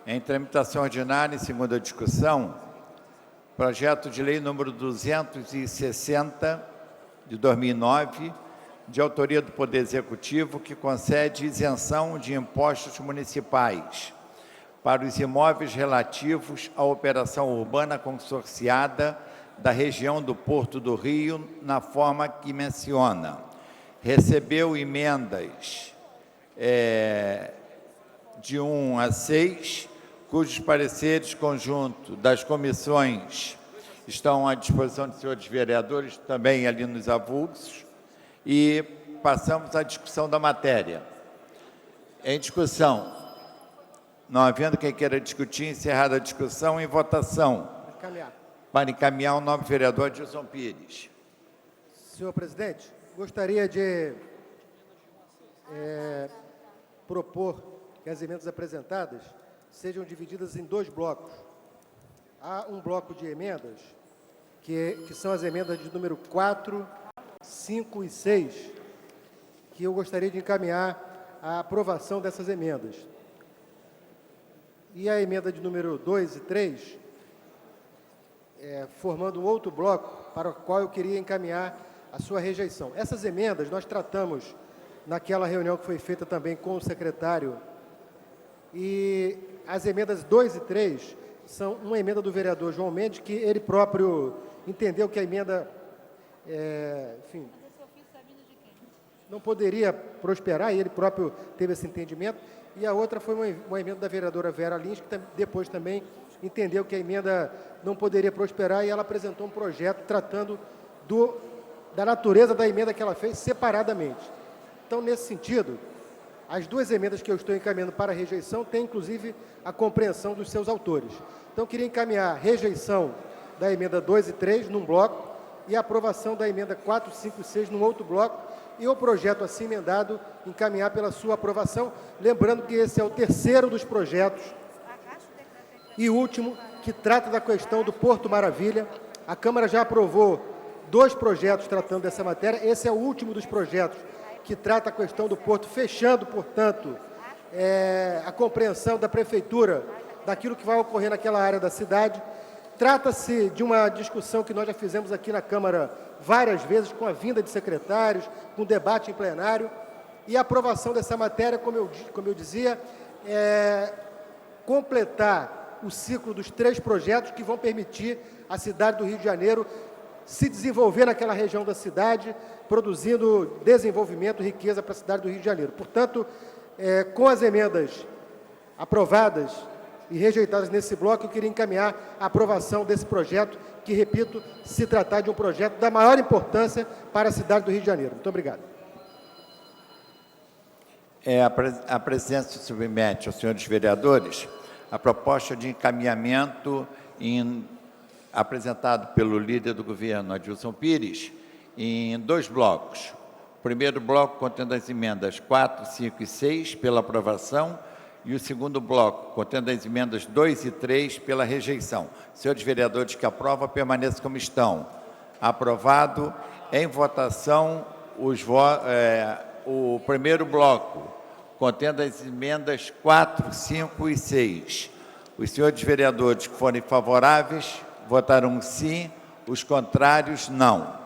Em tramitação ordinária, em segunda discussão, projeto de lei número 260, de 2009, de autoria do Poder Executivo, que concede isenção de impostos municipais para os imóveis relativos à operação urbana consorciada da região do Porto do Rio, na forma que menciona. Recebeu emendas de 1 a 6, cujos pareceres conjunto das comissões estão à disposição dos senhores vereadores, também ali nos avulsos, e passamos à discussão da matéria. Em discussão, não havendo quem queira discutir, encerrada a discussão, em votação. Para encaminhar o nobre vereador Adilson Pires. Senhor presidente, gostaria de propor que as emendas apresentadas sejam divididas em 2 blocos. Há um bloco de emendas, que são as emendas de número 4, 5 e 6, que eu gostaria de encaminhar a aprovação dessas emendas. E a emenda de número 2 e 3, formando um outro bloco para o qual eu queria encaminhar a sua rejeição. Essas emendas nós tratamos naquela reunião que foi feita também com o secretário, e as emendas 2 e 3 são uma emenda do vereador João Mendes, que ele próprio entendeu que a emenda, enfim, não poderia prosperar, e ele próprio teve esse entendimento, e a outra foi uma emenda da vereadora Vera Lins, que depois também entendeu que a emenda não poderia prosperar, e ela apresentou um projeto tratando da natureza da emenda que ela fez separadamente. Então, nesse sentido, as 2 emendas que eu estou encaminhando para rejeição têm, inclusive, a compreensão dos seus autores. Então, eu queria encaminhar a rejeição da emenda 2 e 3 num bloco e a aprovação da emenda 4, 5 e 6 num outro bloco, e o projeto assim emendado encaminhar pela sua aprovação, lembrando que esse é o terceiro dos projetos e último que trata da questão do Porto Maravilha. A Câmara já aprovou 2 projetos tratando dessa matéria, esse é o último dos projetos que trata a questão do Porto, fechando, portanto, a compreensão da Prefeitura daquilo que vai ocorrer naquela área da cidade. Trata-se de uma discussão que nós já fizemos aqui na Câmara várias vezes, com a vinda de secretários, com debate em plenário, e a aprovação dessa matéria, como eu dizia, completar o ciclo dos 3 projetos que vão permitir à cidade do Rio de Janeiro se desenvolver naquela região da cidade, produzindo desenvolvimento e riqueza para a cidade do Rio de Janeiro. Portanto, com as emendas aprovadas e rejeitadas nesse bloco, eu queria encaminhar a aprovação desse projeto, que, repito, se tratar de um projeto da maior importância para a cidade do Rio de Janeiro. Muito obrigado. A presidência submete aos senhores vereadores a proposta de encaminhamento apresentado pelo líder do governo, Adilson Pires, em 2 blocos. O primeiro bloco contendo as emendas 4, 5 e 6 pela aprovação, e o segundo bloco, contendo as emendas 2 e 3, pela rejeição. Senhores vereadores que aprovam, permaneçam como estão. Aprovado. Em votação, o primeiro bloco, contendo as emendas 4, 5 e 6. Os senhores vereadores que forem favoráveis, votarão sim. Os contrários, não.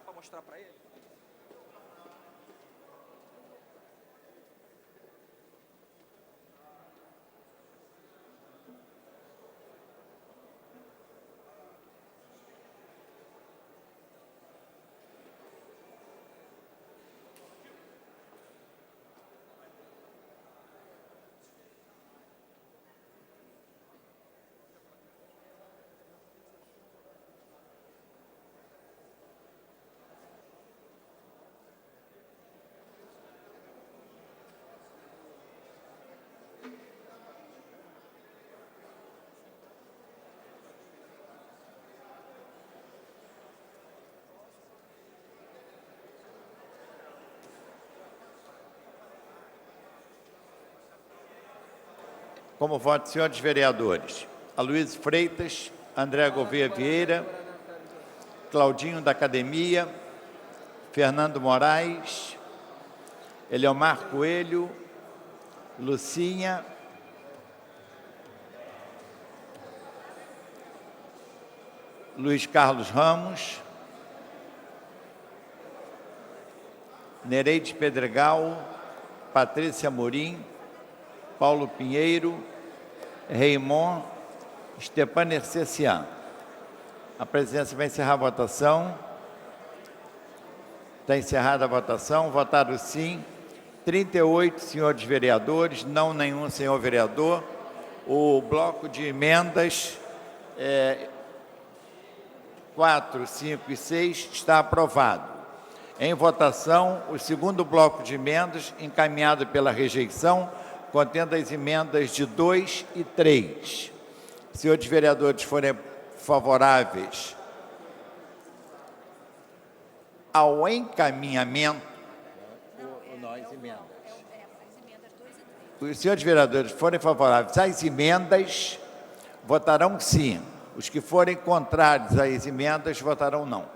Para mostrar para ele? Como voto, senhores vereadores: Aloysio Freitas, André Gouveia Vieira, Claudinho da Academia, Fernando Moraes, Eliomar Coelho, Lucinha, Luiz Carlos Ramos, Nereide Pedregal, Patrícia Morim, Paulo Pinheiro, Raimon, Stepan Ercecian. A presidência vai encerrar a votação. Está encerrada a votação. Votaram sim 38 senhores vereadores, não nenhum senhor vereador. O bloco de emendas 4, 5 e 6 está aprovado. Em votação, o segundo bloco de emendas, encaminhado pela rejeição, contendo as emendas de 2 e 3. Senhores vereadores forem favoráveis ao encaminhamento, os senhores vereadores forem favoráveis às emendas, votarão sim. Os que forem contrários às emendas, votarão não.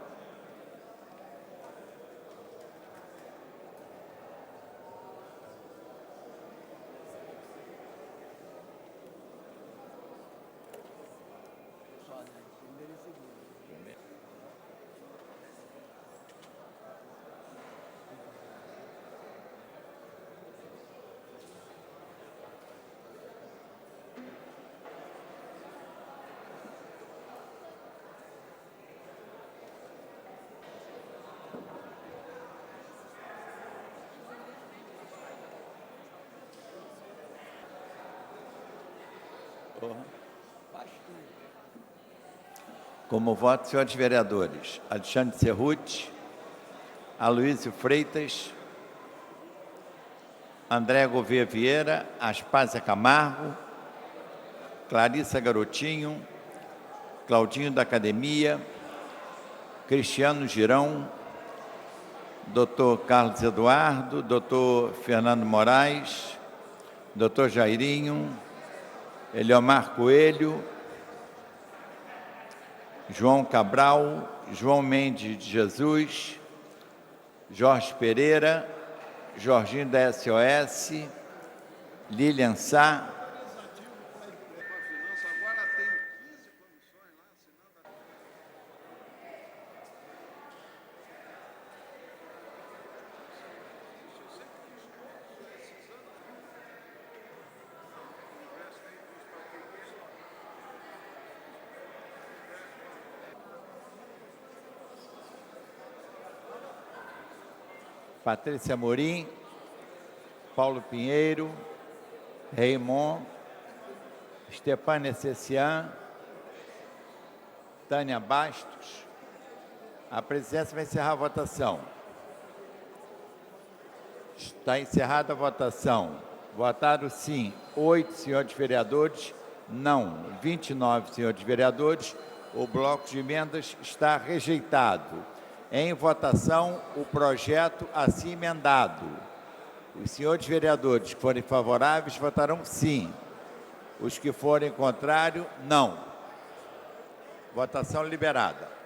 Como voto, senhores vereadores: Alexandre Cerruti, Aloysio Freitas, André Gouveia Vieira, Aspásia Camargo, Clarissa Garotinho, Claudinho da Academia, Cristiano Girão, Dr. Carlos Eduardo, Dr. Fernando Moraes, Dr. Jairinho, Eliomar Coelho, João Cabral, João Mendes de Jesus, Jorge Pereira, Jorginho da SOS, Lilian Sá, Patrícia Morim, Paulo Pinheiro, Raymond, Stepânia Cessian, Tânia Bastos. A presidência vai encerrar a votação. Está encerrada a votação. Votaram sim 8 senhores vereadores, não 29 senhores vereadores. O bloco de emendas está rejeitado. Em votação, o projeto assim emendado. Os senhores vereadores que forem favoráveis votarão sim. Os que forem contrário, não. Votação liberada.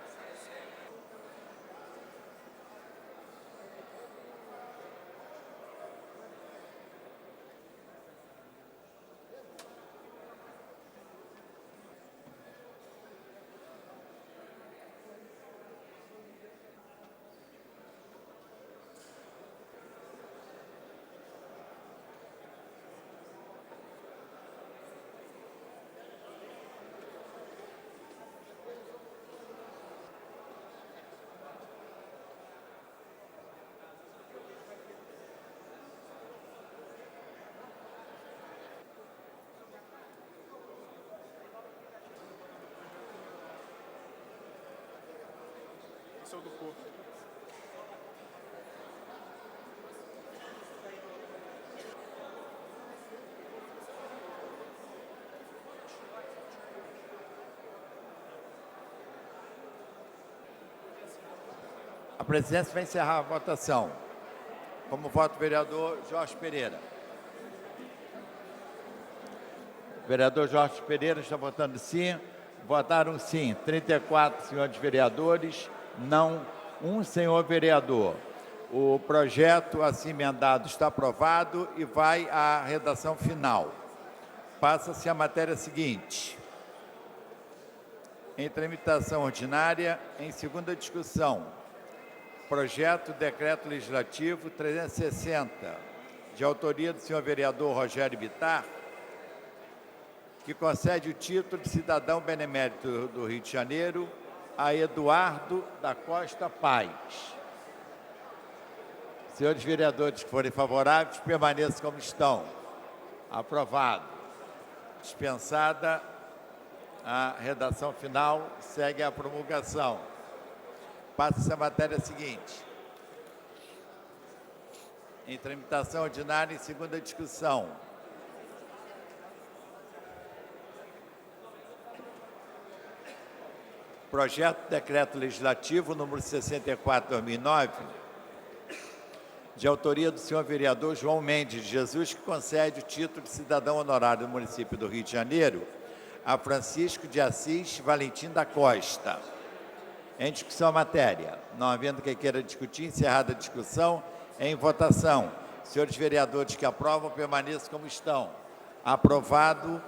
A presidência vai encerrar a votação. Como voto o vereador Jorge Pereira. O vereador Jorge Pereira está votando sim. Votaram sim 34 senhores vereadores, não 1 senhor vereador. O projeto assim emendado está aprovado e vai à redação final. Passa-se a matéria seguinte. Em tramitação ordinária, em segunda discussão, projeto Decreto Legislativo 360, de autoria do senhor vereador Rogério Bittar, que concede o título de cidadão benemérito do Rio de Janeiro a Eduardo da Costa Paz. Senhores vereadores que forem favoráveis, permaneçam como estão. Aprovado. Dispensada a redação final, segue a promulgação. Passa-se a matéria seguinte. Em tramitação ordinária, em segunda discussão. Projeto de Decreto Legislativo número 64/2009, de autoria do senhor vereador João Mendes de Jesus, que concede o título de cidadão honorário do município do Rio de Janeiro a Francisco de Assis Valentim da Costa. Em discussão a matéria. Não havendo quem queira discutir, encerrada a discussão, em votação. Senhores vereadores que aprovam, permaneçam como estão. Aprovado,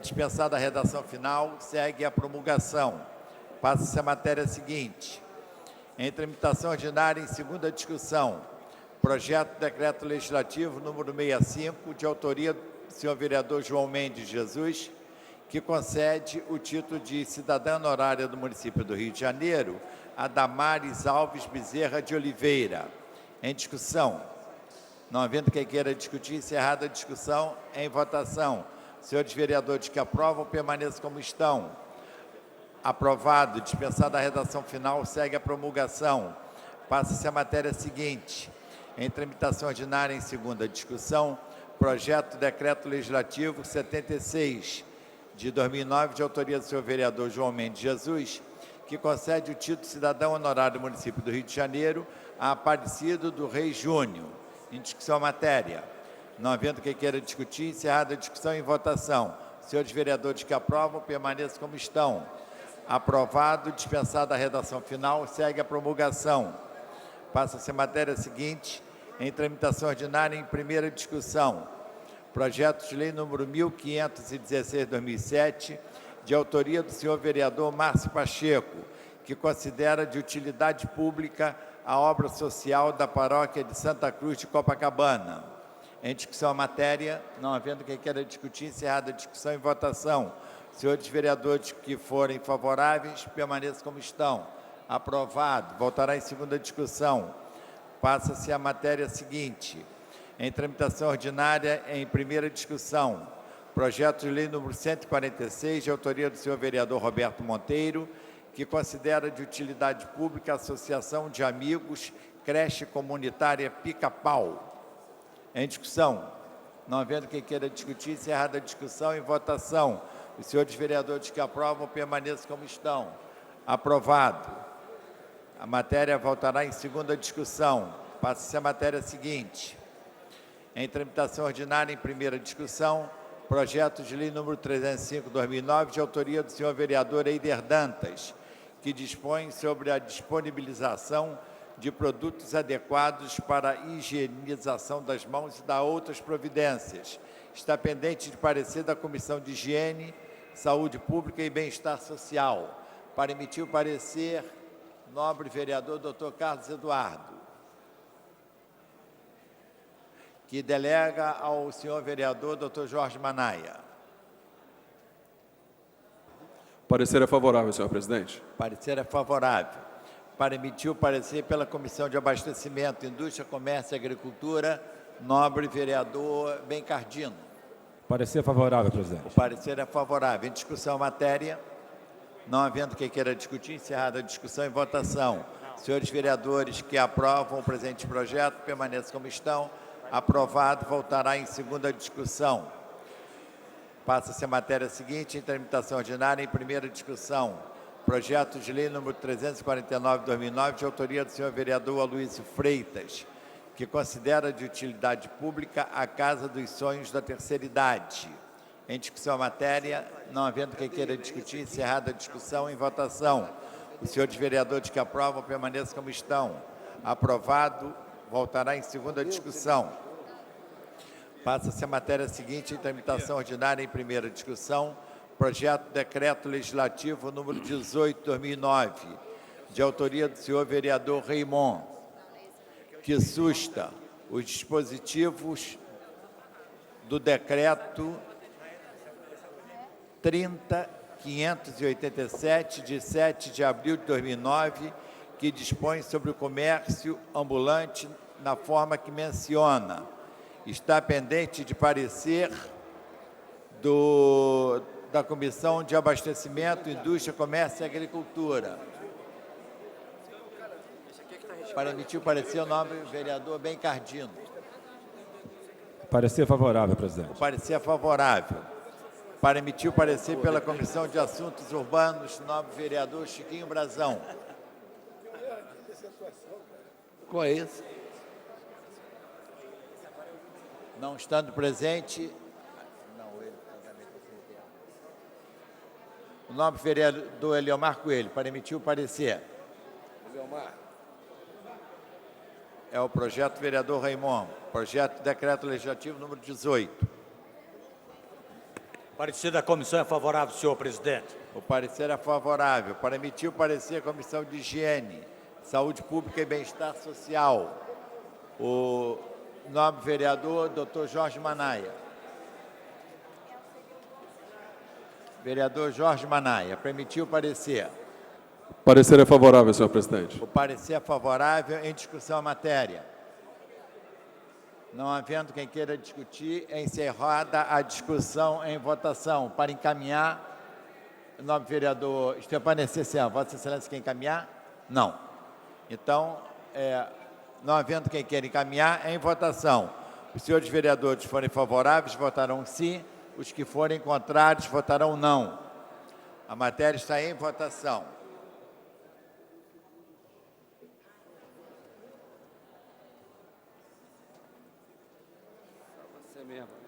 dispensada a redação final, segue a promulgação. Passa-se a matéria seguinte. Em tramitação ordinária, em segunda discussão, projeto de decreto legislativo número 65, de autoria do senhor vereador João Mendes de Jesus, que concede o título de cidadã honorária do município do Rio de Janeiro a Damares Alves Bezerra de Oliveira. Em discussão. Não havendo quem queira discutir, encerrada a discussão, em votação. Senhores vereadores que aprovam, permaneçam como estão. Aprovado, dispensada a redação final, segue a promulgação. Passa-se a matéria seguinte. Em tramitação ordinária, em segunda discussão, projeto de decreto legislativo 76, de 2009, de autoria do senhor vereador João Mendes Jesus, que concede o título de cidadão honorário do município do Rio de Janeiro a Aparecido do Rei Júnior. Em discussão a matéria. Não havendo quem queira discutir, encerrada a discussão em votação. Senhores vereadores que aprovam, permaneçam como estão. Aprovado, dispensada a redação final, segue a promulgação. Passa-se a matéria seguinte, em tramitação ordinária, em primeira discussão. Projeto de lei número 1516/2007, de autoria do senhor vereador Márcio Pacheco, que considera de utilidade pública a obra social da paróquia de Santa Cruz de Copacabana. Em discussão a matéria, não havendo quem queira discutir, encerrada a discussão em votação. Senhores vereadores que forem favoráveis, permaneçam como estão. Aprovado. Voltará em segunda discussão. Passa-se a matéria seguinte. Em tramitação ordinária, em primeira discussão, projeto de lei número 146, de autoria do senhor vereador Roberto Monteiro, que considera de utilidade pública a Associação de Amigos Creche Comunitária Pica-Pau. Em discussão. Não havendo quem queira discutir, encerrada a discussão, em votação. Os senhores vereadores que aprovam permaneçam como estão. Aprovado. A matéria voltará em segunda discussão. Passa-se a matéria seguinte. Em tramitação ordinária, em primeira discussão, projeto de lei número 305/2009, de autoria do senhor vereador Eider Dantas, que dispõe sobre a disponibilização de produtos adequados para a higienização das mãos e da outras providências. Está pendente de parecer da Comissão de Higiene, Saúde Pública e Bem-Estar Social. Para emitir o parecer, nobre vereador Dr. Carlos Eduardo, que delega ao senhor vereador Dr. Jorge Manaia. Parecer é favorável, senhor presidente. Parecer é favorável. Para emitir o parecer pela Comissão de Abastecimento, Indústria, Comércio e Agricultura, nobre vereador Bencardino. Parecer favorável, presidente. O parecer é favorável. Em discussão, matéria. Não havendo quem queira discutir, encerrada a discussão e votação. Senhores vereadores que aprovam o presente projeto, permaneçam como estão. Aprovado, voltará em segunda discussão. Passa-se a matéria seguinte, em tramitação ordinária, em primeira discussão. Projeto de lei número 349/2009, de autoria do senhor vereador Aloysio Freitas, que considera de utilidade pública a Casa dos Sonhos da Terceira Idade. Em discussão a matéria, não havendo quem queira discutir, encerrada a discussão, em votação. Os senhores vereadores que aprovam permaneçam como estão. Aprovado, voltará em segunda discussão. Passa-se a matéria seguinte, em tramitação ordinária, em primeira discussão, projeto de decreto legislativo número 18/2009, de autoria do senhor vereador Raimon, que susta os dispositivos do decreto 30.587, de 7 de abril de 2009, que dispõe sobre o comércio ambulante na forma que menciona. Está pendente de parecer da Comissão de Abastecimento, Indústria, Comércio e Agricultura. Para emitir o parecer, o nobre vereador Bencardino. Parecer favorável, presidente. O parecer é favorável. Para emitir o parecer pela Comissão de Assuntos Urbanos, nobre vereador Chiquinho Brazão. Qual é esse? Não estando presente, o nobre vereador Eliomar Coelho, para emitir o parecer. Eliomar. É o projeto vereador Raimon, projeto de decreto legislativo número 18. Parecer da comissão é favorável, senhor presidente. O parecer é favorável. Para emitir o parecer, a Comissão de Higiene, Saúde Pública e Bem-Estar Social. O nobre vereador Dr. Jorge Manaia. Vereador Jorge Manaia, para emitir o parecer. Parecer é favorável, senhor presidente. O parecer é favorável. Em discussão a matéria. Não havendo quem queira discutir, é encerrada a discussão em votação. Para encaminhar, o nobre vereador Stepane Cecen, Vossa Excelência quer encaminhar? Não. Então, não havendo quem queira encaminhar, é em votação. Os senhores vereadores forem favoráveis, votarão sim. Os que forem contrários, votarão não. A matéria está em votação. Você mesmo.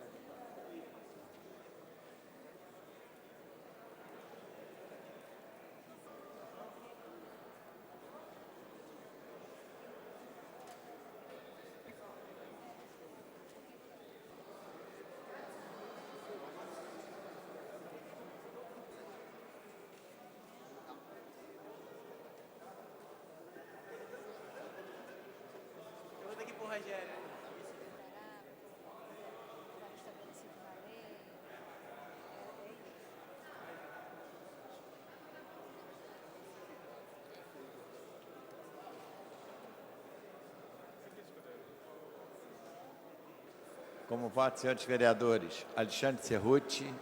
Como voto, senhores vereadores, Alexandre Cerruti,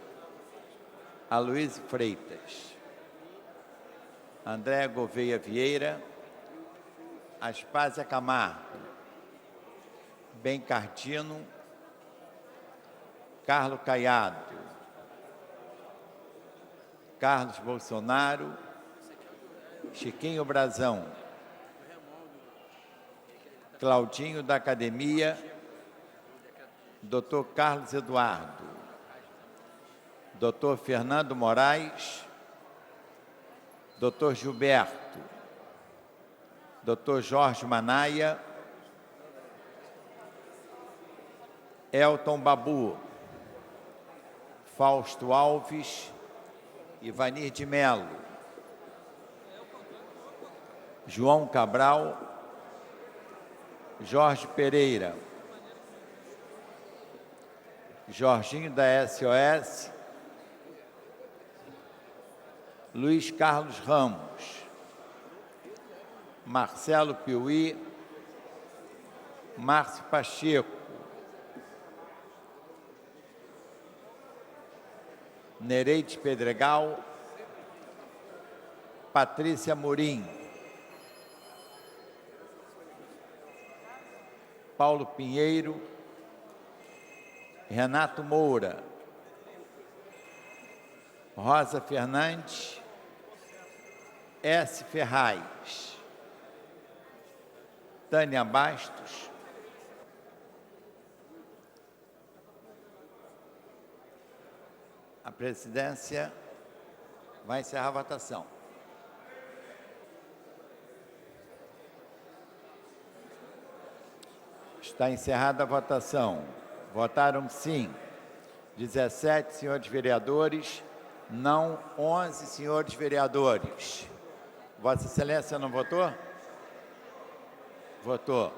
Aloysio Freitas, Andréa Gouveia Vieira, Aspásia Camargo, Bencardino, Carlos Caiado, Carlos Bolsonaro, Chiquinho Brazão, Claudinho da Academia, Dr. Carlos Eduardo, Dr. Fernando Moraes, Dr. Gilberto, Dr. Jorge Manaia, Elton Babu, Fausto Alves, Ivanir de Melo, João Cabral, Jorge Pereira, Jorginho da SOS, Luiz Carlos Ramos, Marcelo Piuí, Márcio Pacheco, Nereide Pedregal, Patrícia Morim, Paulo Pinheiro, Renato Moura, Rosa Fernandes, S. Ferraz, Tânia Bastos, a presidência vai encerrar a votação. Está encerrada a votação. Votaram sim 17 senhores vereadores, não 11 senhores vereadores. Vossa Excelência não votou? Votou.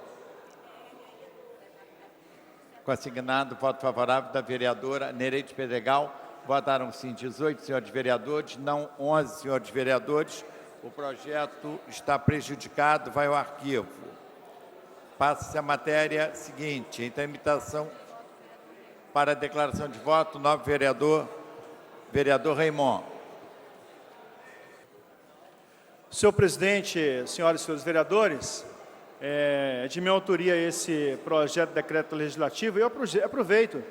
Consignado voto favorável da vereadora Nereide Pedregal. Votaram sim 18 senhores vereadores, não 11 senhores vereadores. O projeto está prejudicado, vai ao arquivo. Passa-se a matéria seguinte, em tramitação para a declaração de voto, novo vereador Raimon. Senhor presidente, senhoras e senhores vereadores, é de minha autoria esse projeto de decreto legislativo, e eu aproveito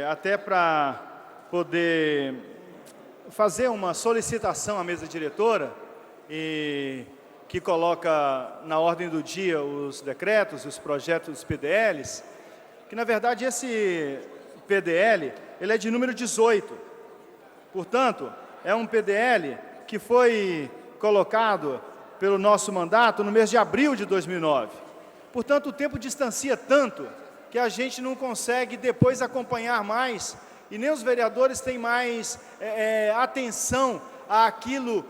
até para poder fazer uma solicitação à mesa diretora que coloca na ordem do dia os decretos, os projetos dos PDLs, que na verdade esse PDL ele é de número 18. Portanto, é um PDL que foi colocado pelo nosso mandato no mês de abril de 2009. Portanto, o tempo distancia tanto que a gente não consegue depois acompanhar mais e nem os vereadores têm mais atenção àquilo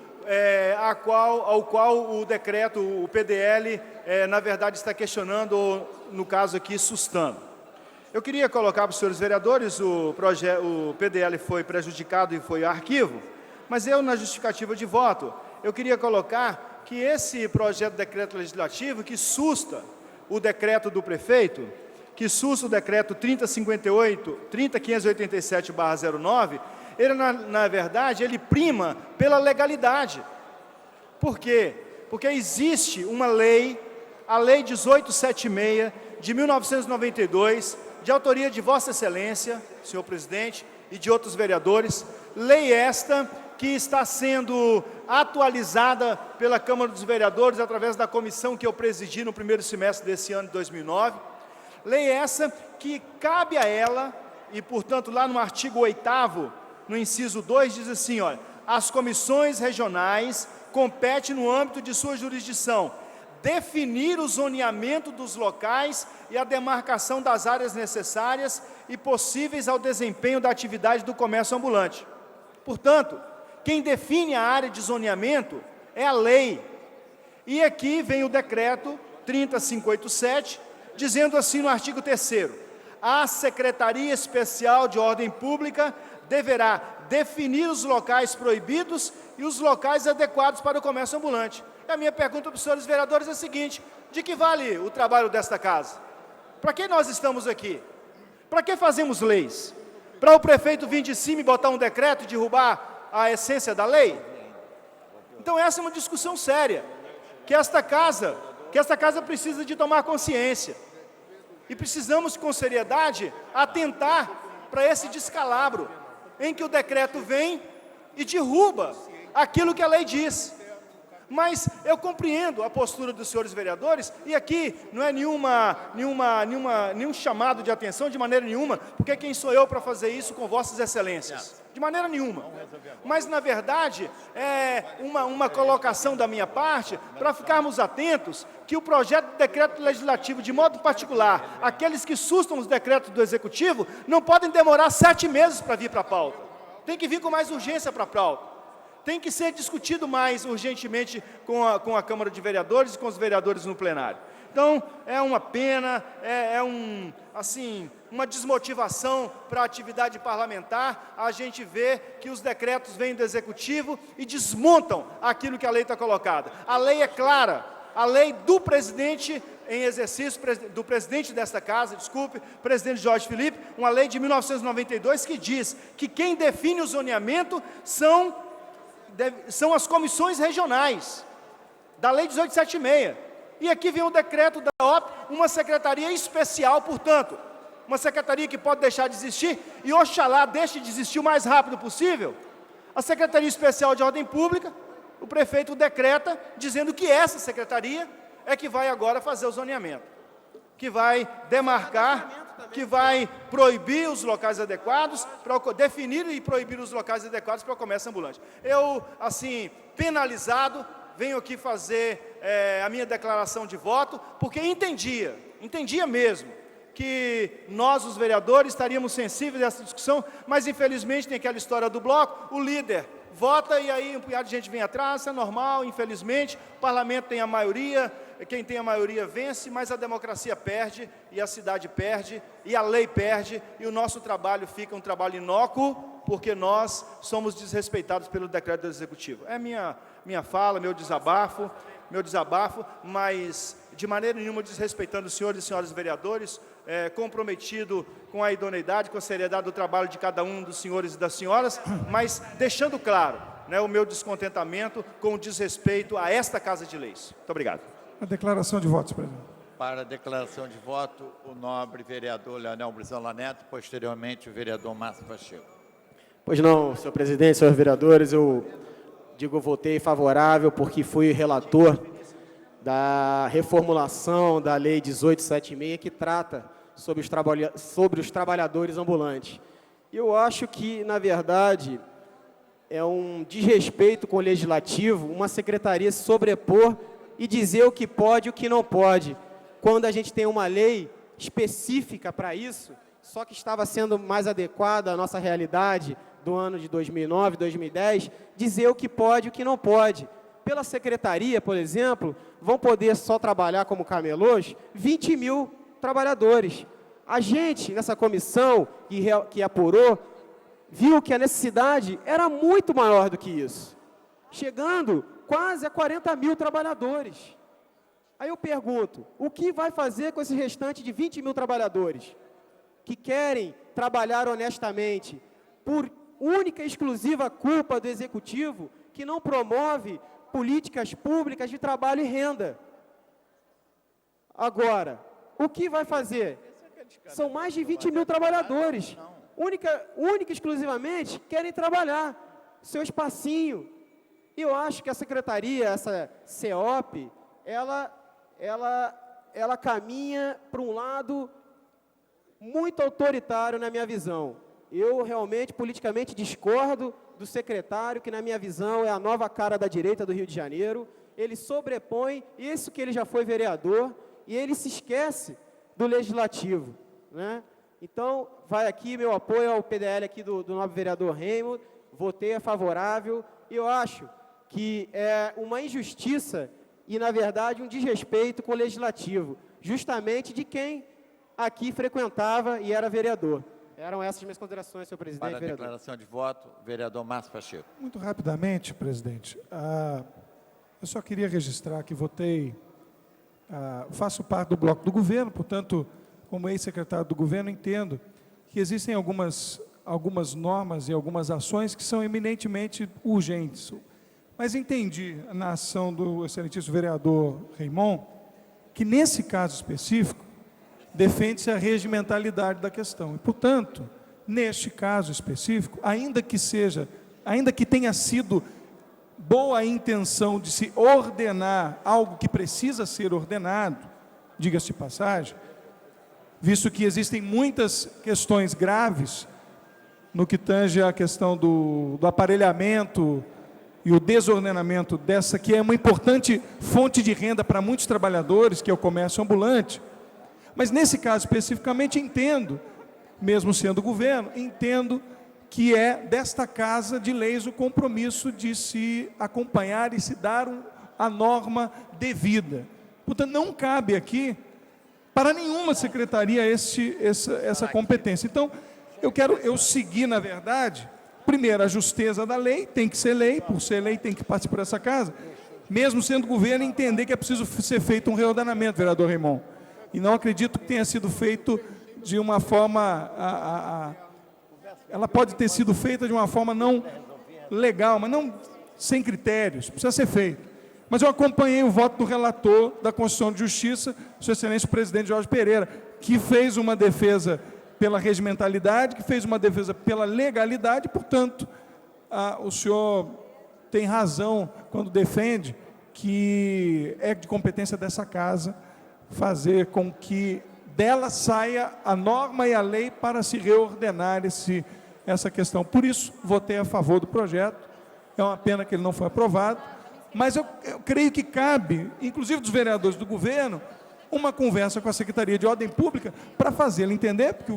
ao qual o decreto, o PDL, na verdade está questionando, ou no caso aqui, sustando. Eu queria colocar para os senhores vereadores, o PDL foi prejudicado e foi ao arquivo, mas eu, na justificativa de voto, eu queria colocar que esse projeto de decreto legislativo que susta o decreto do prefeito, que susta o decreto 30.587/09, ele, na verdade, ele prima pela legalidade. Por quê? Porque existe uma lei, a Lei 1876, de 1992, de autoria de Vossa Excelência, senhor presidente, e de outros vereadores, lei esta que está sendo atualizada pela Câmara dos Vereadores através da comissão que eu presidi no primeiro semestre desse ano de 2009, lei essa que cabe a ela, e portanto lá no artigo 8º, no inciso 2, diz assim, olha, as comissões regionais competem no âmbito de sua jurisdição definir o zoneamento dos locais e a demarcação das áreas necessárias e possíveis ao desempenho da atividade do comércio ambulante. Portanto, quem define a área de zoneamento é a lei. E aqui vem o decreto 30.587, dizendo assim no artigo 3º, a Secretaria Especial de Ordem Pública deverá definir os locais proibidos e os locais adequados para o comércio ambulante. E a minha pergunta para os senhores vereadores é a seguinte, de que vale o trabalho desta casa? Para que nós estamos aqui? Para que fazemos leis? Para o prefeito vir de cima e botar um decreto e derrubar a essência da lei? Então essa é uma discussão séria, que esta casa precisa de tomar consciência. E precisamos, com seriedade, atentar para esse descalabro, em que o decreto vem e derruba aquilo que a lei diz. Mas eu compreendo a postura dos senhores vereadores, e aqui não é nenhum chamado de atenção de maneira nenhuma, porque quem sou eu para fazer isso com vossas excelências? De maneira nenhuma. Mas, na verdade, é uma colocação da minha parte para ficarmos atentos que o projeto de decreto legislativo, de modo particular, aqueles que sustam os decretos do Executivo, não podem demorar 7 meses para vir para a pauta. Tem que vir com mais urgência para a pauta. Tem que ser discutido mais urgentemente com a Câmara de Vereadores e com os vereadores no plenário. Então, é uma pena, uma desmotivação para a atividade parlamentar, a gente vê que os decretos vêm do Executivo e desmontam aquilo que a lei está colocada. A lei é clara, a lei do presidente em exercício, do presidente desta casa, presidente Jorge Felipe, uma lei de 1992 que diz que quem define o zoneamento são as comissões regionais, da Lei 1876. E aqui vem o decreto da OP, uma secretaria especial, portanto, uma secretaria que pode deixar de existir, e oxalá deixe de existir o mais rápido possível. A Secretaria Especial de Ordem Pública, o prefeito decreta, dizendo que essa secretaria é que vai agora fazer o zoneamento, que vai demarcar, que vai proibir os locais adequados, definir e proibir os locais adequados para o comércio ambulante. Eu, penalizado, venho aqui fazer a minha declaração de voto, porque entendia mesmo, que nós, os vereadores, estaríamos sensíveis a essa discussão, mas infelizmente tem aquela história do bloco, o líder vota e aí um punhado de gente vem atrás, é normal, infelizmente, o parlamento tem a maioria, quem tem a maioria vence, mas a democracia perde, e a cidade perde, e a lei perde, e o nosso trabalho fica um trabalho inócuo, porque nós somos desrespeitados pelo decreto do Executivo. É minha fala, meu desabafo, mas de maneira nenhuma desrespeitando os senhores e senhoras vereadores, comprometido com a idoneidade, com a seriedade do trabalho de cada um dos senhores e das senhoras, mas deixando claro, o meu descontentamento com o desrespeito a esta Casa de Leis. Muito obrigado. A declaração de votos, presidente. Para a declaração de voto, o nobre vereador Leonel Brizola Neto, posteriormente o vereador Márcio Pacheco. Pois não, senhor presidente, senhores vereadores, eu votei favorável porque fui relator da reformulação da Lei 1876, que trata sobre os trabalhadores ambulantes. Eu acho que, na verdade, é um desrespeito com o Legislativo, uma secretaria se sobrepor e dizer o que pode e o que não pode, quando a gente tem uma lei específica para isso, só que estava sendo mais adequada à nossa realidade do ano de 2009, 2010, dizer o que pode e o que não pode. Pela secretaria, por exemplo, vão poder só trabalhar como camelôs 20 mil trabalhadores. A gente, nessa comissão que apurou, viu que a necessidade era muito maior do que isso, chegando quase a 40 mil trabalhadores. Aí eu pergunto, o que vai fazer com esse restante de 20 mil trabalhadores que querem trabalhar honestamente por única e exclusiva culpa do Executivo, que não promove políticas públicas de trabalho e renda? Agora, o que vai fazer? São mais de 20 mil trabalhadores, única e exclusivamente querem trabalhar, seu espacinho. E eu acho que a secretaria, essa CEOP, ela caminha para um lado muito autoritário na minha visão. Eu realmente, politicamente, discordo do secretário, que na minha visão é a nova cara da direita do Rio de Janeiro. Ele sobrepõe isso que ele já foi vereador e ele se esquece do Legislativo, Então, vai aqui meu apoio ao PDL aqui do nobre vereador Raimundo, votei a favorável, e eu acho que é uma injustiça e, na verdade, um desrespeito com o Legislativo, justamente de quem aqui frequentava e era vereador. Eram essas minhas considerações, senhor presidente. Para a declaração de voto, vereador Márcio Pacheco. Muito rapidamente, presidente, eu só queria registrar que votei, faço parte do bloco do governo, portanto, como ex-secretário do governo, entendo que existem algumas normas e algumas ações que são eminentemente urgentes. Mas entendi na ação do excelentíssimo vereador Raimon que, nesse caso específico, defende-se a regimentalidade da questão. E, portanto, neste caso específico, ainda que tenha sido boa a intenção de se ordenar algo que precisa ser ordenado, diga-se de passagem, visto que existem muitas questões graves no que tange a questão do aparelhamento e o desordenamento dessa, que é uma importante fonte de renda para muitos trabalhadores, que é o comércio ambulante. Mas, nesse caso especificamente, entendo, mesmo sendo governo, entendo que é desta Casa de Leis o compromisso de se acompanhar e se dar a norma devida. Portanto, não cabe aqui, para nenhuma secretaria, essa competência. Então, eu segui, na verdade, primeiro, a justeza da lei, tem que ser lei, por ser lei tem que participar dessa Casa, mesmo sendo governo, entender que é preciso ser feito um reordenamento, vereador Raimon. E não acredito que tenha sido feito de uma forma... ela pode ter sido feita de uma forma não legal, mas não sem critérios, precisa ser feito. Mas eu acompanhei o voto do relator da Constituição de Justiça, Sua Excelência o presidente Jorge Pereira, que fez uma defesa pela regimentalidade, que fez uma defesa pela legalidade, portanto, o senhor tem razão quando defende que é de competência dessa Casa fazer com que dela saia a norma e a lei para se reordenar essa questão. Por isso, votei a favor do projeto. É uma pena que ele não foi aprovado, mas eu creio que cabe, inclusive dos vereadores do governo, uma conversa com a Secretaria de Ordem Pública para fazê-lo entender, porque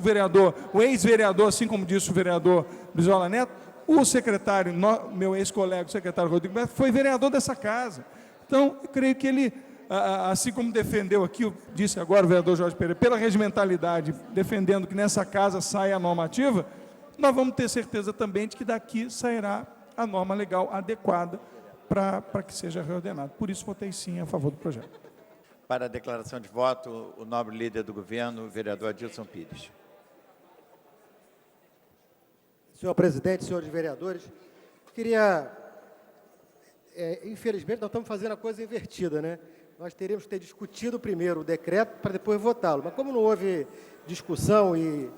o ex-vereador, assim como disse o vereador Brizola Neto, o secretário, meu ex-colega, o secretário Rodrigo Neto, foi vereador dessa Casa. Então, eu creio que ele, assim como defendeu aqui, disse agora o vereador Jorge Pereira, pela regimentalidade, defendendo que nessa Casa saia a normativa, nós vamos ter certeza também de que daqui sairá a norma legal adequada para que seja reordenado. Por isso, votei sim a favor do projeto. Para a declaração de voto, o nobre líder do governo, o vereador Adilson Pires. Senhor presidente, senhores vereadores, queria... infelizmente, nós estamos fazendo a coisa invertida, né? Nós teríamos que ter discutido primeiro o decreto para depois votá-lo. Mas como não houve discussão e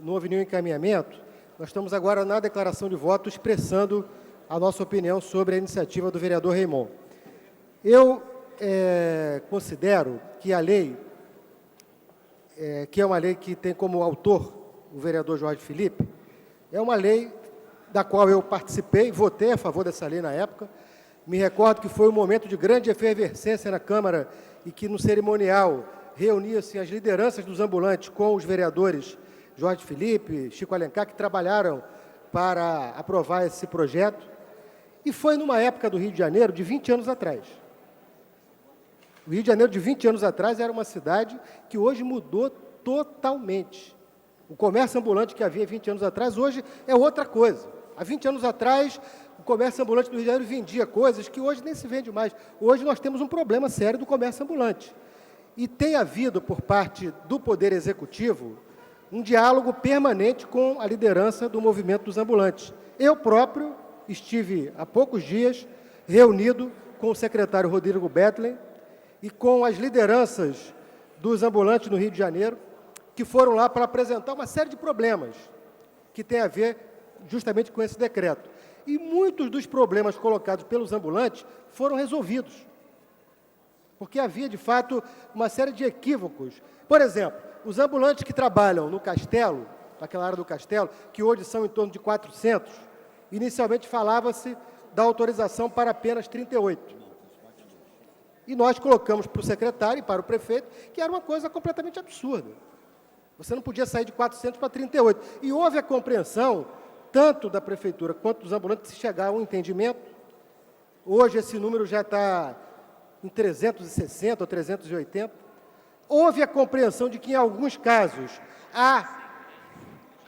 não houve nenhum encaminhamento, nós estamos agora na declaração de voto expressando a nossa opinião sobre a iniciativa do vereador Raimon. Eu considero que a lei, que é uma lei que tem como autor o vereador Jorge Felipe, é uma lei da qual eu participei, votei a favor dessa lei na época. Me recordo que foi um momento de grande efervescência na Câmara e que no cerimonial reunia-se as lideranças dos ambulantes com os vereadores Jorge Felipe, Chico Alencar, que trabalharam para aprovar esse projeto. E foi numa época do Rio de Janeiro de 20 anos atrás. O Rio de Janeiro de 20 anos atrás era uma cidade que hoje mudou totalmente. O comércio ambulante que havia 20 anos atrás, hoje é outra coisa. Há 20 anos atrás, o comércio ambulante do Rio de Janeiro vendia coisas que hoje nem se vende mais. Hoje nós temos um problema sério do comércio ambulante. E tem havido, por parte do Poder Executivo, um diálogo permanente com a liderança do movimento dos ambulantes. Eu próprio estive, há poucos dias, reunido com o secretário Rodrigo Bethlen e com as lideranças dos ambulantes no Rio de Janeiro, que foram lá para apresentar uma série de problemas que tem a ver justamente com esse decreto. E muitos dos problemas colocados pelos ambulantes foram resolvidos, porque havia, de fato, uma série de equívocos. Por exemplo, os ambulantes que trabalham no Castelo, naquela área do Castelo, que hoje são em torno de 400, inicialmente falava-se da autorização para apenas 38. E nós colocamos para o secretário e para o prefeito que era uma coisa completamente absurda. Você não podia sair de 400 para 38. E houve a compreensão, tanto da prefeitura quanto dos ambulantes, se chegar a um entendimento. Hoje esse número já está em 360 ou 380. Houve a compreensão de que, em alguns casos, há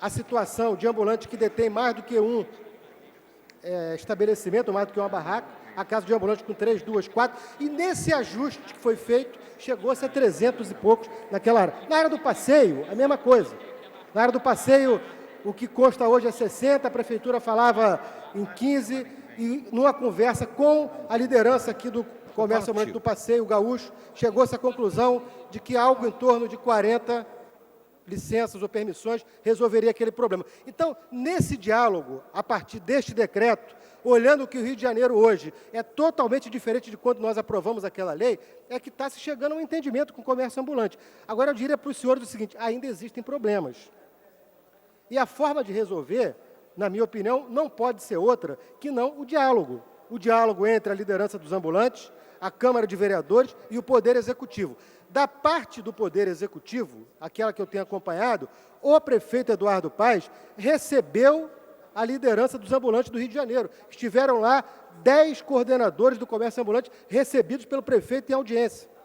a situação de ambulante que detém mais do que um estabelecimento, mais do que uma barraca, a caso de ambulante com 3, 2, 4, e nesse ajuste que foi feito, chegou-se a 300 e poucos naquela área. Na área do passeio, a mesma coisa. Na área do passeio, o que consta hoje é 60, a prefeitura falava em 15, e numa conversa com a liderança aqui do comércio ambulante do passeio gaúcho, chegou-se à conclusão de que algo em torno de 40 licenças ou permissões resolveria aquele problema. Então, nesse diálogo, a partir deste decreto, olhando que o Rio de Janeiro hoje é totalmente diferente de quando nós aprovamos aquela lei, é que está se chegando a um entendimento com o comércio ambulante. Agora, eu diria para os senhores o seguinte, ainda existem problemas. E a forma de resolver, na minha opinião, não pode ser outra que não o diálogo. O diálogo entre a liderança dos ambulantes, a Câmara de Vereadores e o Poder Executivo. Da parte do Poder Executivo, aquela que eu tenho acompanhado, o prefeito Eduardo Paes recebeu a liderança dos ambulantes do Rio de Janeiro. Estiveram lá 10 coordenadores do comércio ambulante recebidos pelo prefeito em audiência.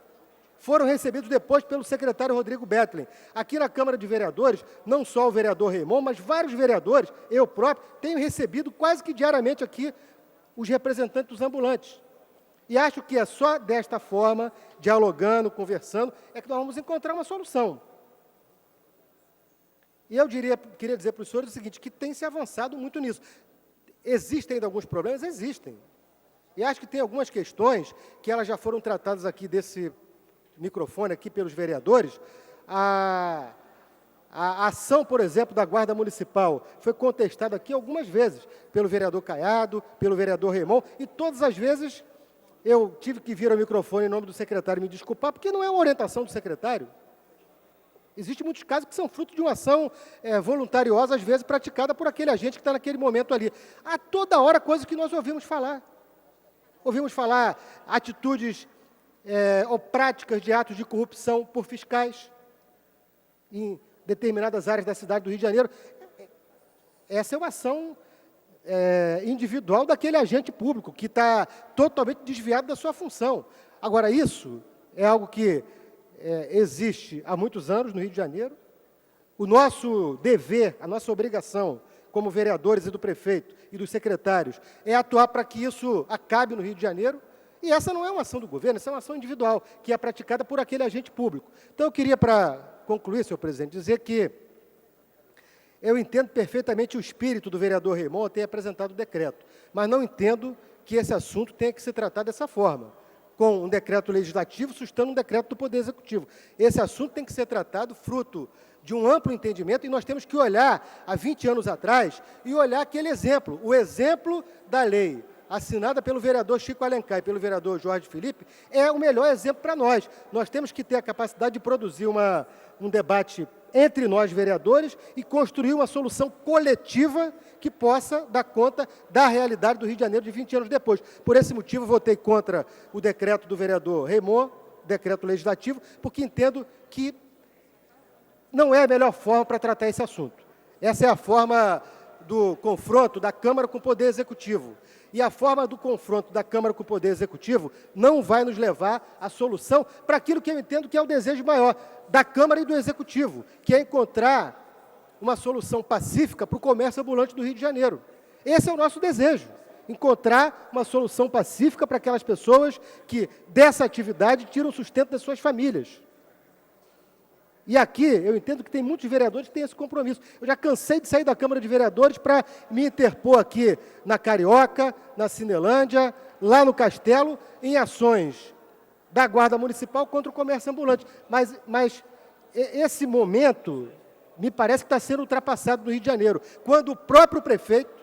Foram recebidos depois pelo secretário Rodrigo Betlen. Aqui na Câmara de Vereadores, não só o vereador Raimon, mas vários vereadores, eu próprio, tenho recebido quase que diariamente aqui os representantes dos ambulantes. E acho que é só desta forma, dialogando, conversando, é que nós vamos encontrar uma solução. E eu queria dizer para os senhores o seguinte, que tem se avançado muito nisso. Existem ainda alguns problemas? Existem. E acho que tem algumas questões que elas já foram tratadas aqui desse microfone, aqui pelos vereadores. A ação, por exemplo, da Guarda Municipal foi contestada aqui algumas vezes pelo vereador Caiado, pelo vereador Raimon, e todas as vezes eu tive que vir ao microfone em nome do secretário me desculpar, porque não é uma orientação do secretário. Existem muitos casos que são fruto de uma ação voluntariosa, às vezes praticada por aquele agente que está naquele momento ali. Há toda hora coisas que nós ouvimos falar. Ouvimos falar atitudes ou práticas de atos de corrupção por fiscais em determinadas áreas da cidade do Rio de Janeiro. Essa é uma ação individual daquele agente público, que está totalmente desviado da sua função. Agora, isso é algo que existe há muitos anos no Rio de Janeiro. O nosso dever, a nossa obrigação, como vereadores e do prefeito e dos secretários, é atuar para que isso acabe no Rio de Janeiro. E essa não é uma ação do governo, essa é uma ação individual, que é praticada por aquele agente público. Então, eu queria, para concluir, senhor presidente, dizer que eu entendo perfeitamente o espírito do vereador Raimon ter apresentado o decreto, mas não entendo que esse assunto tenha que ser tratado dessa forma, com um decreto legislativo sustando um decreto do Poder Executivo. Esse assunto tem que ser tratado fruto de um amplo entendimento, e nós temos que olhar há 20 anos atrás e olhar aquele exemplo, o exemplo da lei assinada pelo vereador Chico Alencar e pelo vereador Jorge Felipe, é o melhor exemplo para nós. Nós temos que ter a capacidade de produzir um debate entre nós, vereadores, e construir uma solução coletiva que possa dar conta da realidade do Rio de Janeiro de 20 anos depois. Por esse motivo, votei contra o decreto do vereador Raimon, decreto legislativo, porque entendo que não é a melhor forma para tratar esse assunto. Essa é a forma do confronto da Câmara com o Poder Executivo. E a forma do confronto da Câmara com o Poder Executivo não vai nos levar à solução para aquilo que eu entendo que é o desejo maior da Câmara e do Executivo, que é encontrar uma solução pacífica para o comércio ambulante do Rio de Janeiro. Esse é o nosso desejo, encontrar uma solução pacífica para aquelas pessoas que, dessa atividade, tiram o sustento das suas famílias. E aqui, eu entendo que tem muitos vereadores que têm esse compromisso. Eu já cansei de sair da Câmara de Vereadores para me interpor aqui na Carioca, na Cinelândia, lá no Castelo, em ações da Guarda Municipal contra o comércio ambulante. Mas esse momento me parece que está sendo ultrapassado no Rio de Janeiro, quando o próprio prefeito,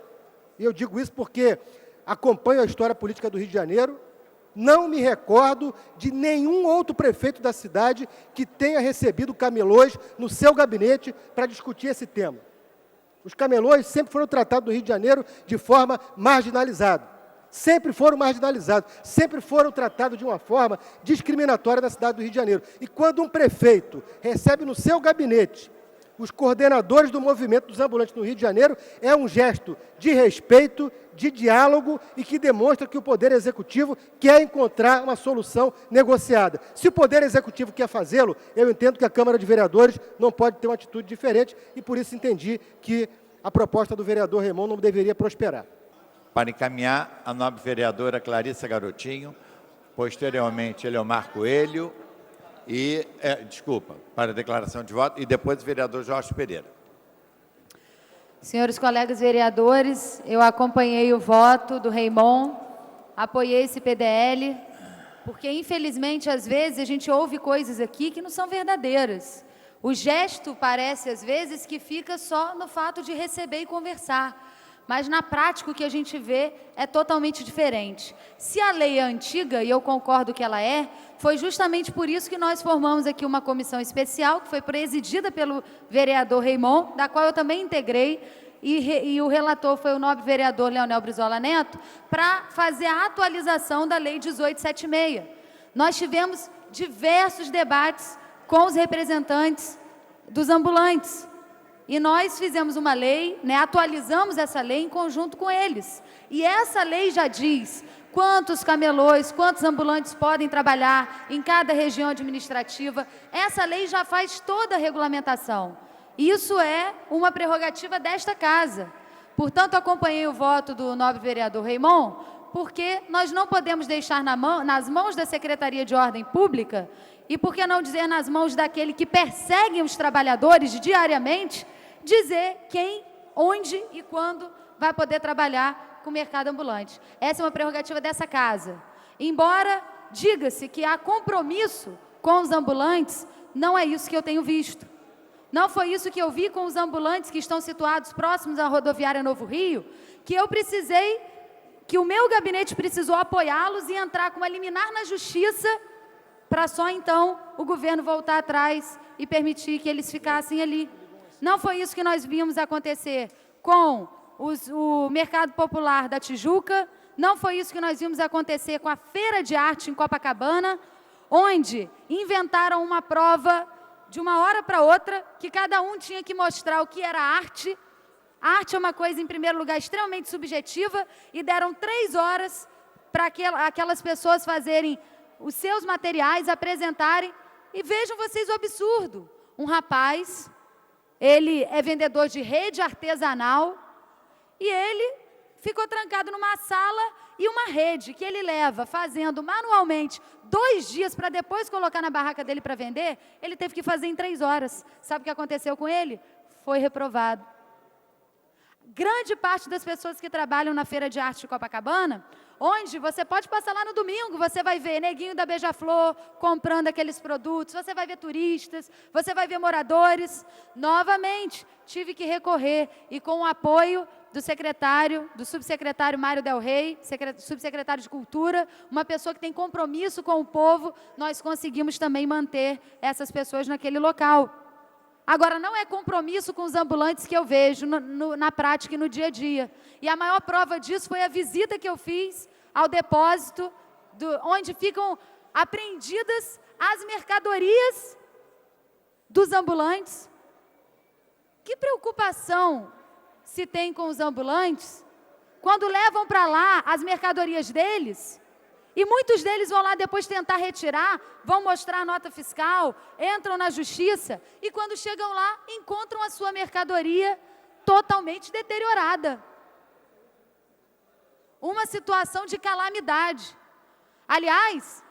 e eu digo isso porque acompanho a história política do Rio de Janeiro, não me recordo de nenhum outro prefeito da cidade que tenha recebido camelôs no seu gabinete para discutir esse tema. Os camelôs sempre foram tratados no Rio de Janeiro de forma marginalizada. Sempre foram marginalizados, sempre foram tratados de uma forma discriminatória na cidade do Rio de Janeiro. E quando um prefeito recebe no seu gabinete os coordenadores do movimento dos ambulantes no Rio de Janeiro, é um gesto de respeito, de diálogo e que demonstra que o Poder Executivo quer encontrar uma solução negociada. Se o Poder Executivo quer fazê-lo, eu entendo que a Câmara de Vereadores não pode ter uma atitude diferente e por isso entendi que a proposta do vereador Raimon não deveria prosperar. Para encaminhar, a nobre vereadora Clarissa Garotinho, posteriormente Eleomar Coelho, para a declaração de voto, e depois o vereador Jorge Pereira. Senhores colegas vereadores, eu acompanhei o voto do Raimon, apoiei esse PDL, porque, infelizmente, às vezes, a gente ouve coisas aqui que não são verdadeiras. O gesto parece, às vezes, que fica só no fato de receber e conversar. Mas, na prática, o que a gente vê é totalmente diferente. Se a lei é antiga, e eu concordo que ela é, foi justamente por isso que nós formamos aqui uma comissão especial, que foi presidida pelo vereador Raimon, da qual eu também integrei, e o relator foi o nobre vereador Leonel Brizola Neto, para fazer a atualização da Lei 1876. Nós tivemos diversos debates com os representantes dos ambulantes, e nós fizemos uma lei, atualizamos essa lei em conjunto com eles. E essa lei já diz quantos camelôs, quantos ambulantes podem trabalhar em cada região administrativa. Essa lei já faz toda a regulamentação. Isso é uma prerrogativa desta casa. Portanto, acompanhei o voto do nobre vereador Raimon, porque nós não podemos deixar nas mãos da Secretaria de Ordem Pública, e por que não dizer nas mãos daquele que perseguem os trabalhadores diariamente, dizer quem, onde e quando vai poder trabalhar com o mercado ambulante. Essa é uma prerrogativa dessa casa. Embora diga-se que há compromisso com os ambulantes, não é isso que eu tenho visto. Não foi isso que eu vi com os ambulantes que estão situados próximos à rodoviária Novo Rio, que o meu gabinete precisou apoiá-los e entrar com uma liminar na justiça para só então o governo voltar atrás e permitir que eles ficassem ali. Não foi isso que nós vimos acontecer com o Mercado Popular da Tijuca, não foi isso que nós vimos acontecer com a Feira de Arte em Copacabana, onde inventaram uma prova de uma hora para outra, que cada um tinha que mostrar o que era arte. A arte é uma coisa, em primeiro lugar, extremamente subjetiva, e deram 3 horas para aquelas pessoas fazerem os seus materiais, apresentarem, e vejam vocês o absurdo. Um rapaz, ele é vendedor de rede artesanal, e ele ficou trancado numa sala e uma rede que ele leva fazendo manualmente 2 dias para depois colocar na barraca dele para vender, ele teve que fazer em 3 horas. Sabe o que aconteceu com ele? Foi reprovado. Grande parte das pessoas que trabalham na Feira de Arte de Copacabana, onde você pode passar lá no domingo, você vai ver neguinho da Beija-Flor comprando aqueles produtos, você vai ver turistas, você vai ver moradores. Novamente, tive que recorrer, e com o apoio do subsecretário Mário Del Rey, subsecretário de Cultura, uma pessoa que tem compromisso com o povo, nós conseguimos também manter essas pessoas naquele local. Agora, não é compromisso com os ambulantes que eu vejo na prática e no dia a dia. E a maior prova disso foi a visita que eu fiz ao depósito, onde ficam apreendidas as mercadorias dos ambulantes. Que preocupação se tem com os ambulantes quando levam para lá as mercadorias deles, e muitos deles vão lá depois tentar retirar, vão mostrar a nota fiscal, entram na justiça, e quando chegam lá, encontram a sua mercadoria totalmente deteriorada. Uma situação de calamidade. Aliás,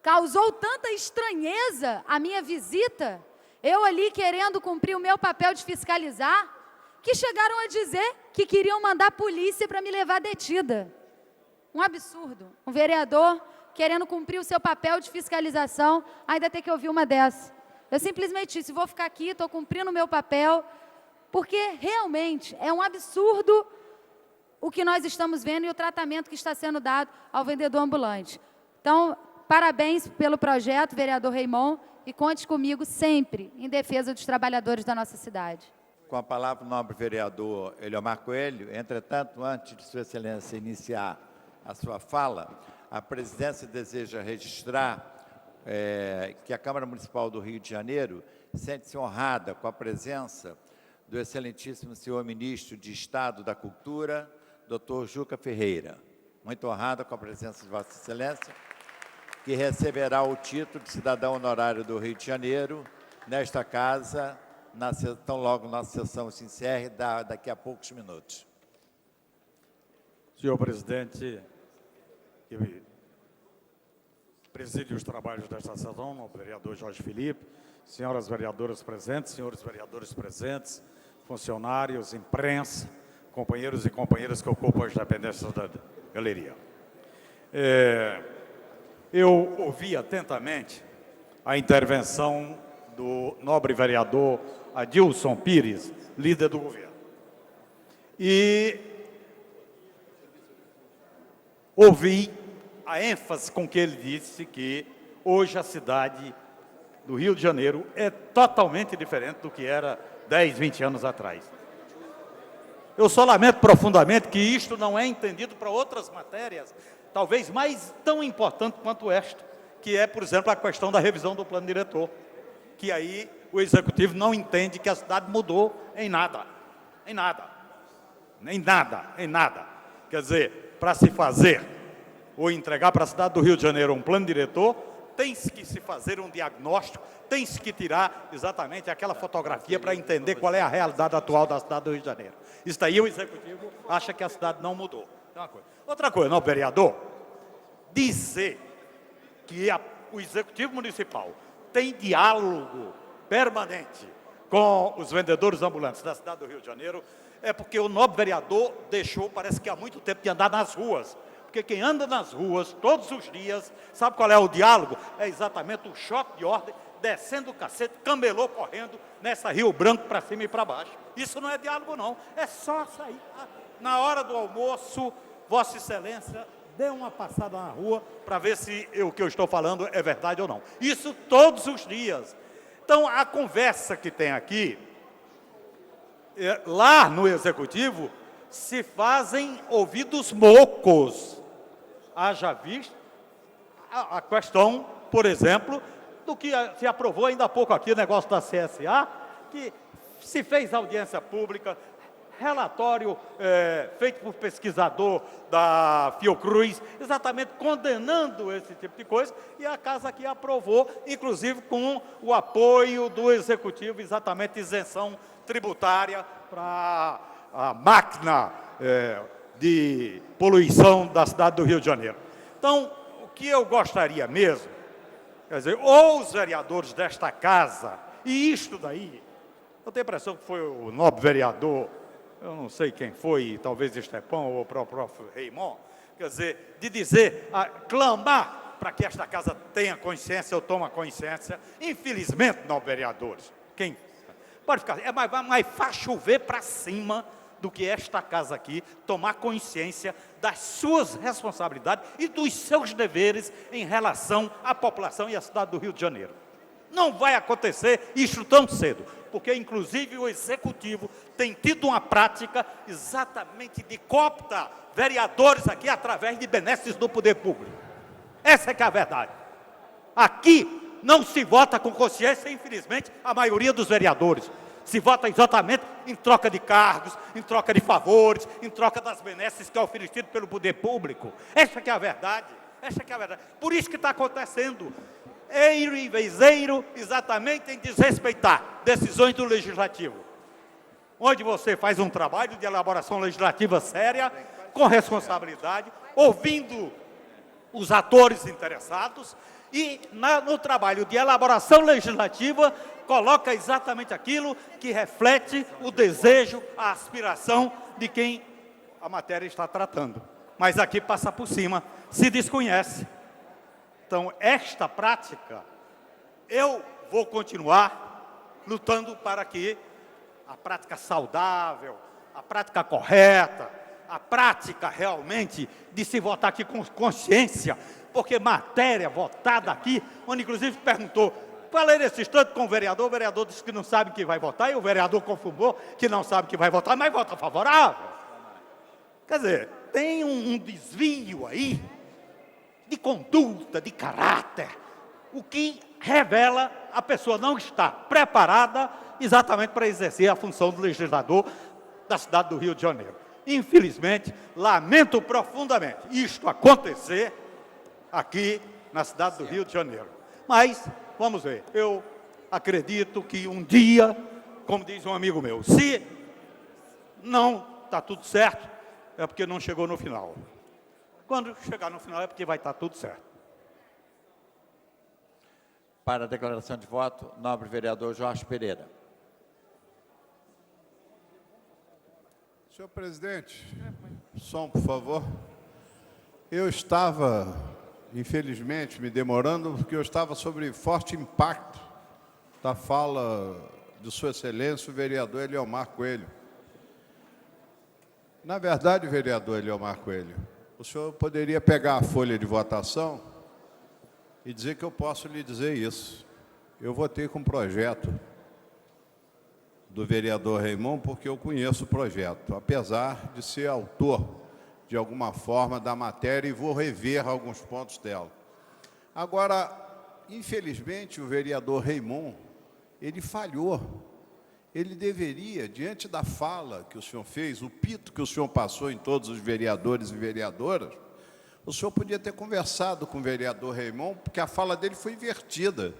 causou tanta estranheza a minha visita, eu ali querendo cumprir o meu papel de fiscalizar, que chegaram a dizer que queriam mandar a polícia para me levar detida. Um absurdo. Um vereador querendo cumprir o seu papel de fiscalização, ainda ter que ouvir uma dessa. Eu simplesmente disse, vou ficar aqui, estou cumprindo o meu papel, porque realmente é um absurdo o que nós estamos vendo e o tratamento que está sendo dado ao vendedor ambulante. Então, parabéns pelo projeto, vereador Raimon, e conte comigo sempre em defesa dos trabalhadores da nossa cidade. Com a palavra o nobre vereador Eliomar Coelho. Entretanto, antes de Sua Excelência iniciar a sua fala, a presidência deseja registrar que a Câmara Municipal do Rio de Janeiro sente-se honrada com a presença do excelentíssimo senhor ministro de Estado da Cultura, Dr. Juca Ferreira. Muito honrada com a presença de Vossa Excelência, que receberá o título de cidadão honorário do Rio de Janeiro nesta casa, tão logo nossa sessão se encerre, daqui a poucos minutos. Senhor presidente, que preside os trabalhos desta sessão, o vereador Jorge Felipe, senhoras vereadoras presentes, senhores vereadores presentes, funcionários, imprensa, companheiros e companheiras que ocupam as dependências da galeria. Eu ouvi atentamente a intervenção do nobre vereador Adilson Pires, líder do governo. E ouvi a ênfase com que ele disse que hoje a cidade do Rio de Janeiro é totalmente diferente do que era 10, 20 anos atrás. Eu só lamento profundamente que isto não é entendido para outras matérias, talvez mais tão importante quanto esta, que é, por exemplo, a questão da revisão do plano diretor, que aí o Executivo não entende que a cidade mudou em nada, em nada, em nada, em nada. Quer dizer, para se fazer ou entregar para a cidade do Rio de Janeiro um plano diretor, tem-se que se fazer um diagnóstico, tem-se que tirar exatamente aquela fotografia para entender qual é a realidade atual da cidade do Rio de Janeiro. Isso daí o Executivo acha que a cidade não mudou. Uma coisa. Outra coisa, não, vereador, dizer que o Executivo Municipal tem diálogo permanente com os vendedores ambulantes da cidade do Rio de Janeiro é porque o nobre vereador deixou, parece que há muito tempo, de andar nas ruas. Porque quem anda nas ruas todos os dias, sabe qual é o diálogo? É exatamente o choque de ordem, descendo o cacete, camelô correndo nessa Rio Branco para cima e para baixo. Isso não é diálogo, não. É só sair. Na hora do almoço, Vossa Excelência, dê uma passada na rua para ver se o que eu estou falando é verdade ou não. Isso todos os dias. Então, a conversa que tem aqui, lá no Executivo, se fazem ouvidos mocos. Haja visto a questão, por exemplo, do que se aprovou ainda há pouco aqui, o negócio da CSA, que se fez audiência pública, relatório feito por pesquisador da Fiocruz, exatamente condenando esse tipo de coisa, e a Casa aqui aprovou, inclusive com o apoio do Executivo, exatamente isenção tributária para a máquina de poluição da cidade do Rio de Janeiro. Então, o que eu gostaria mesmo, quer dizer, ou os vereadores desta casa, e isto daí, eu tenho a impressão que foi o nobre vereador, eu não sei quem foi, talvez Estepão ou o próprio Raimon, quer dizer, de dizer, clamar para que esta casa tenha consciência ou tome consciência. Infelizmente, nobre vereadores, quem pode ficar, mas faz chover para cima do que esta casa aqui tomar consciência das suas responsabilidades e dos seus deveres em relação à população e à cidade do Rio de Janeiro. Não vai acontecer isso tão cedo, porque, inclusive, o Executivo tem tido uma prática exatamente de cooptar vereadores aqui através de benesses do poder público. Essa é que é a verdade. Aqui não se vota com consciência, infelizmente, a maioria dos vereadores. Se vota exatamente em troca de cargos, em troca de favores, em troca das benesses que é oferecido pelo poder público. Essa que é a verdade. Essa que é a verdade. Por isso que está acontecendo eiro e vezeiro, exatamente em desrespeitar decisões do Legislativo. Onde você faz um trabalho de elaboração legislativa séria, com responsabilidade, ouvindo os atores interessados e no trabalho de elaboração legislativa coloca exatamente aquilo que reflete o desejo, a aspiração de quem a matéria está tratando. Mas aqui passa por cima, se desconhece. Então, esta prática, eu vou continuar lutando para que a prática saudável, a prática correta, a prática realmente de se votar aqui com consciência, porque matéria votada aqui, onde inclusive perguntou, falei nesse instante com o vereador disse que não sabe que vai votar, e o vereador confirmou que não sabe que vai votar, mas vota favorável. Quer dizer, tem um desvio aí de conduta, de caráter, o que revela a pessoa não estar preparada exatamente para exercer a função do legislador da cidade do Rio de Janeiro. Infelizmente, lamento profundamente isto acontecer aqui na cidade do Rio de Janeiro. Mas, vamos ver, eu acredito que um dia, como diz um amigo meu, se não está tudo certo, é porque não chegou no final. Quando chegar no final é porque vai estar tudo certo. Para a declaração de voto, nobre vereador Jorge Pereira. Senhor presidente, som, por favor. Eu estava, infelizmente, me demorando, porque eu estava sob forte impacto da fala de Sua Excelência, o vereador Eliomar Coelho. Na verdade, vereador Eliomar Coelho, o senhor poderia pegar a folha de votação e dizer que eu posso lhe dizer isso. Eu votei com o projeto do vereador Raimon, porque eu conheço o projeto, apesar de ser autor, de alguma forma, da matéria, e vou rever alguns pontos dela. Agora, infelizmente, o vereador Raimon, ele falhou. Ele deveria, diante da fala que o senhor fez, o pito que o senhor passou em todos os vereadores e vereadoras, o senhor podia ter conversado com o vereador Raimon, porque a fala dele foi invertida.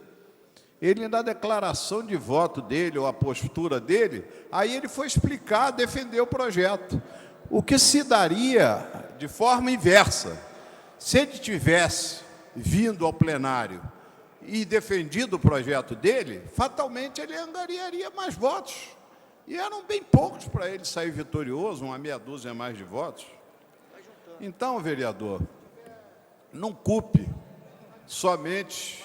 Ele, na declaração de voto dele, ou a postura dele, aí ele foi explicar, defender o projeto. O que se daria de forma inversa, se ele tivesse vindo ao plenário e defendido o projeto dele, fatalmente ele angariaria mais votos. E eram bem poucos para ele sair vitorioso, uma meia dúzia a mais de votos. Então, vereador, não culpe somente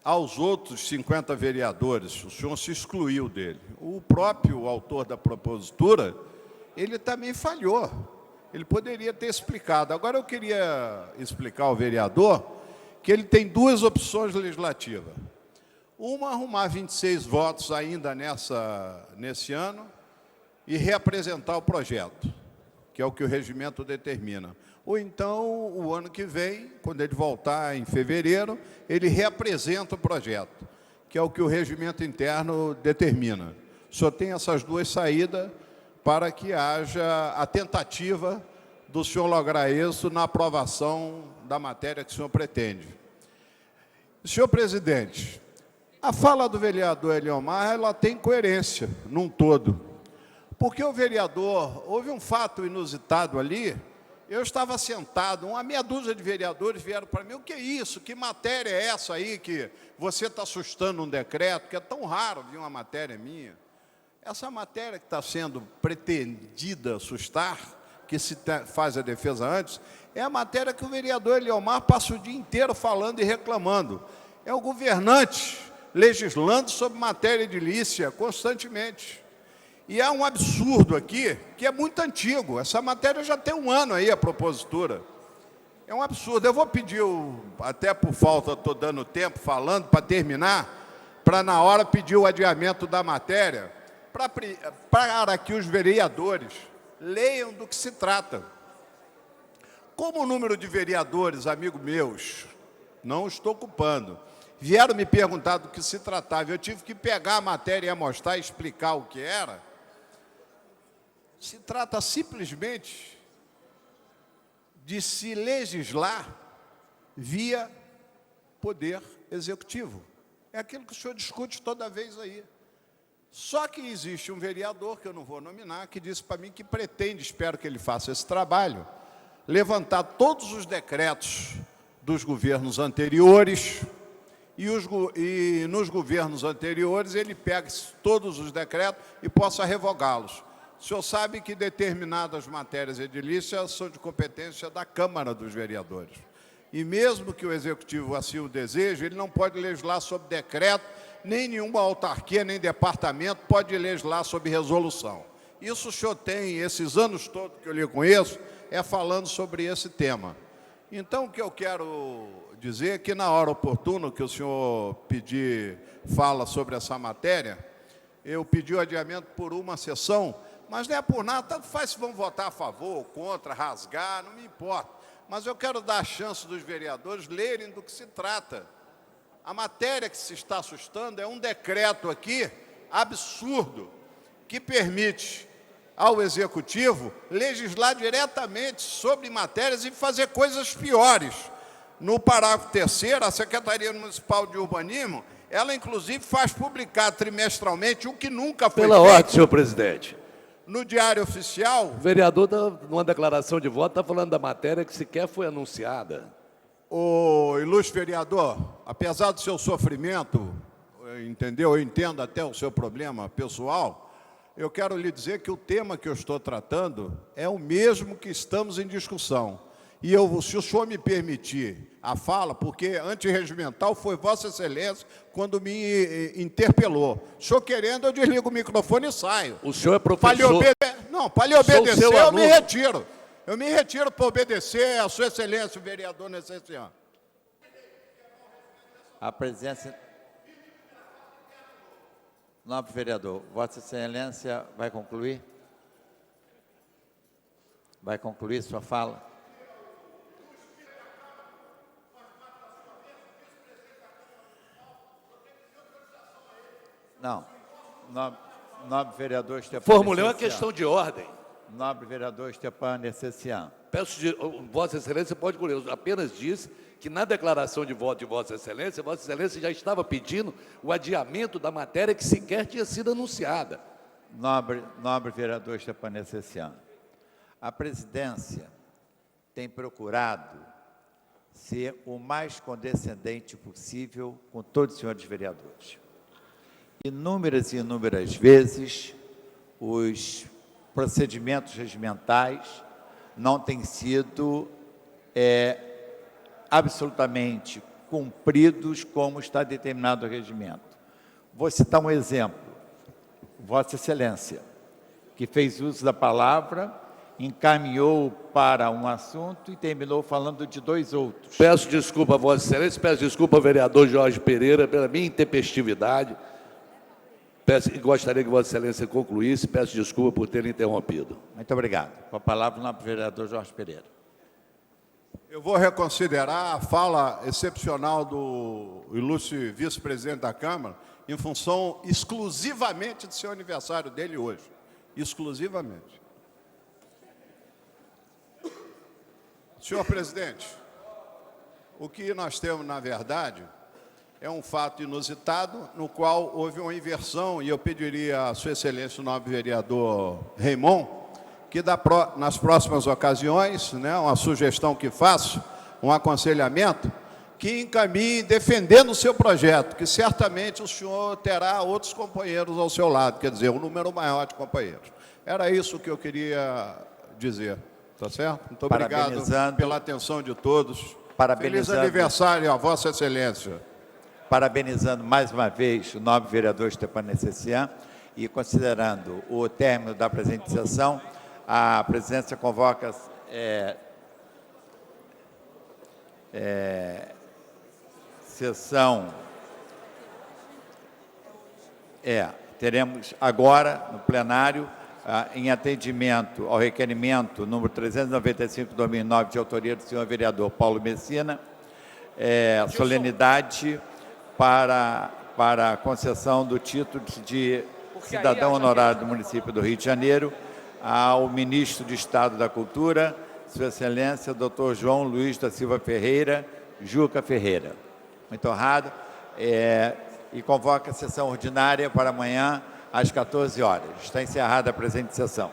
aos outros 50 vereadores, o senhor se excluiu dele. O próprio autor da propositura, ele também falhou. Ele poderia ter explicado. Agora, eu queria explicar ao vereador que ele tem duas opções legislativas. Uma, arrumar 26 votos ainda nesse ano e reapresentar o projeto, que é o que o regimento determina. Ou então, o ano que vem, quando ele voltar em fevereiro, ele reapresenta o projeto, que é o que o regimento interno determina. Só tem essas duas saídas para que haja a tentativa do senhor lograr isso na aprovação da matéria que o senhor pretende. Senhor presidente, a fala do vereador Eliomar, ela tem coerência num todo. Porque o vereador, houve um fato inusitado ali. Eu estava sentado, uma meia dúzia de vereadores vieram para mim, o que é isso? Que matéria é essa aí que você está assustando um decreto, que é tão raro vir uma matéria minha? Essa matéria que está sendo pretendida assustar, que se faz a defesa antes, é a matéria que o vereador Eliomar passa o dia inteiro falando e reclamando. É o governante legislando sobre matéria edilícia constantemente. E há um absurdo aqui, que é muito antigo. Essa matéria já tem um ano aí, a propositura. É um absurdo. Eu vou pedir, até por falta, estou dando tempo, falando, para terminar, para na hora pedir o adiamento da matéria, para que os vereadores leiam do que se trata. Como o número de vereadores, amigos meus, não estou culpando, vieram me perguntar do que se tratava, eu tive que pegar a matéria e mostrar e explicar o que era. Se trata simplesmente de se legislar via poder executivo. É aquilo que o senhor discute toda vez aí. Só que existe um vereador, que eu não vou nominar, que disse para mim que pretende, espero que ele faça esse trabalho, levantar todos os decretos dos governos anteriores e nos governos anteriores ele pega todos os decretos e possa revogá-los. O senhor sabe que determinadas matérias edilícias são de competência da Câmara dos Vereadores. E mesmo que o Executivo assim o deseje, ele não pode legislar sobre decreto, nem nenhuma autarquia, nem departamento pode legislar sobre resolução. Isso o senhor tem, esses anos todos que eu lhe conheço, é falando sobre esse tema. Então, o que eu quero dizer é que, na hora oportuna que o senhor pedir fala sobre essa matéria, eu pedi o adiamento por uma sessão, mas não é por nada, tanto faz se vão votar a favor ou contra, rasgar, não me importa. Mas eu quero dar a chance dos vereadores lerem do que se trata. A matéria que se está assustando é um decreto aqui, absurdo, que permite ao Executivo legislar diretamente sobre matérias e fazer coisas piores. No parágrafo 3º, a Secretaria Municipal de Urbanismo, ela, inclusive, faz publicar trimestralmente o que nunca foi feito. Pela ordem, senhor presidente. No Diário Oficial... O vereador, numa declaração de voto, está falando da matéria que sequer foi anunciada. O ilustre vereador, apesar do seu sofrimento, entendeu? Eu entendo até o seu problema pessoal, eu quero lhe dizer que o tema que eu estou tratando é o mesmo que estamos em discussão. E se o senhor me permitir a fala, porque antirregimental foi Vossa Excelência quando me interpelou. O senhor querendo, eu desligo o microfone e saio. O senhor é professor. Para lhe obedecer, seu eu aluno. me retiro. Eu me retiro para obedecer a Sua Excelência, o vereador Necessiano. A presidência... Nobre vereador, Vossa Excelência vai concluir? Vai concluir sua fala? Não. Nobre vereador Stepan Formulei uma Necessian. questão de ordem. Nobre vereador Stepan Necessian. Vossa Excelência pode concluir. Eu apenas disse que na declaração de voto de Vossa Excelência já estava pedindo o adiamento da matéria que sequer tinha sido anunciada. Nobre vereador Stepan Necessian. A presidência tem procurado ser o mais condescendente possível com todos os senhores vereadores. Inúmeras e inúmeras vezes, os procedimentos regimentais não têm sido absolutamente cumpridos como está determinado o regimento. Vou citar um exemplo. Vossa Excelência, que fez uso da palavra, encaminhou para um assunto e terminou falando de dois outros. Peço desculpa a Vossa Excelência, peço desculpa ao vereador Jorge Pereira pela minha intempestividade. Gostaria que Vossa Excelência concluísse. Peço desculpa por ter interrompido. Muito obrigado. Com a palavra, o nobre vereador Jorge Pereira. Eu vou reconsiderar a fala excepcional do ilustre vice-presidente da Câmara em função exclusivamente do seu aniversário dele hoje. Exclusivamente. Senhor presidente, o que nós temos, na verdade, é um fato inusitado, no qual houve uma inversão, e eu pediria a Sua Excelência, o nobre vereador Raimon, que nas próximas ocasiões, né, uma sugestão que faço, um aconselhamento, que encaminhe defendendo o seu projeto, que certamente o senhor terá outros companheiros ao seu lado, quer dizer, um número maior de companheiros. Era isso que eu queria dizer, tá certo? Muito obrigado pela atenção de todos. Feliz aniversário a Vossa Excelência. Parabenizando mais uma vez o nobre vereador Stepan Necessian e considerando o término da presente sessão, a presidência convoca sessão. Teremos agora no plenário, em atendimento ao requerimento número 395/2009 de autoria do senhor vereador Paulo Messina, solenidade para a concessão do título de cidadão honorário do município do Rio de Janeiro ao ministro de Estado da Cultura, Sua Excelência, Dr. João Luiz da Silva Ferreira, Juca Ferreira. Muito honrado. E convoca a sessão ordinária para amanhã, às 14 horas. Está encerrada a presente sessão.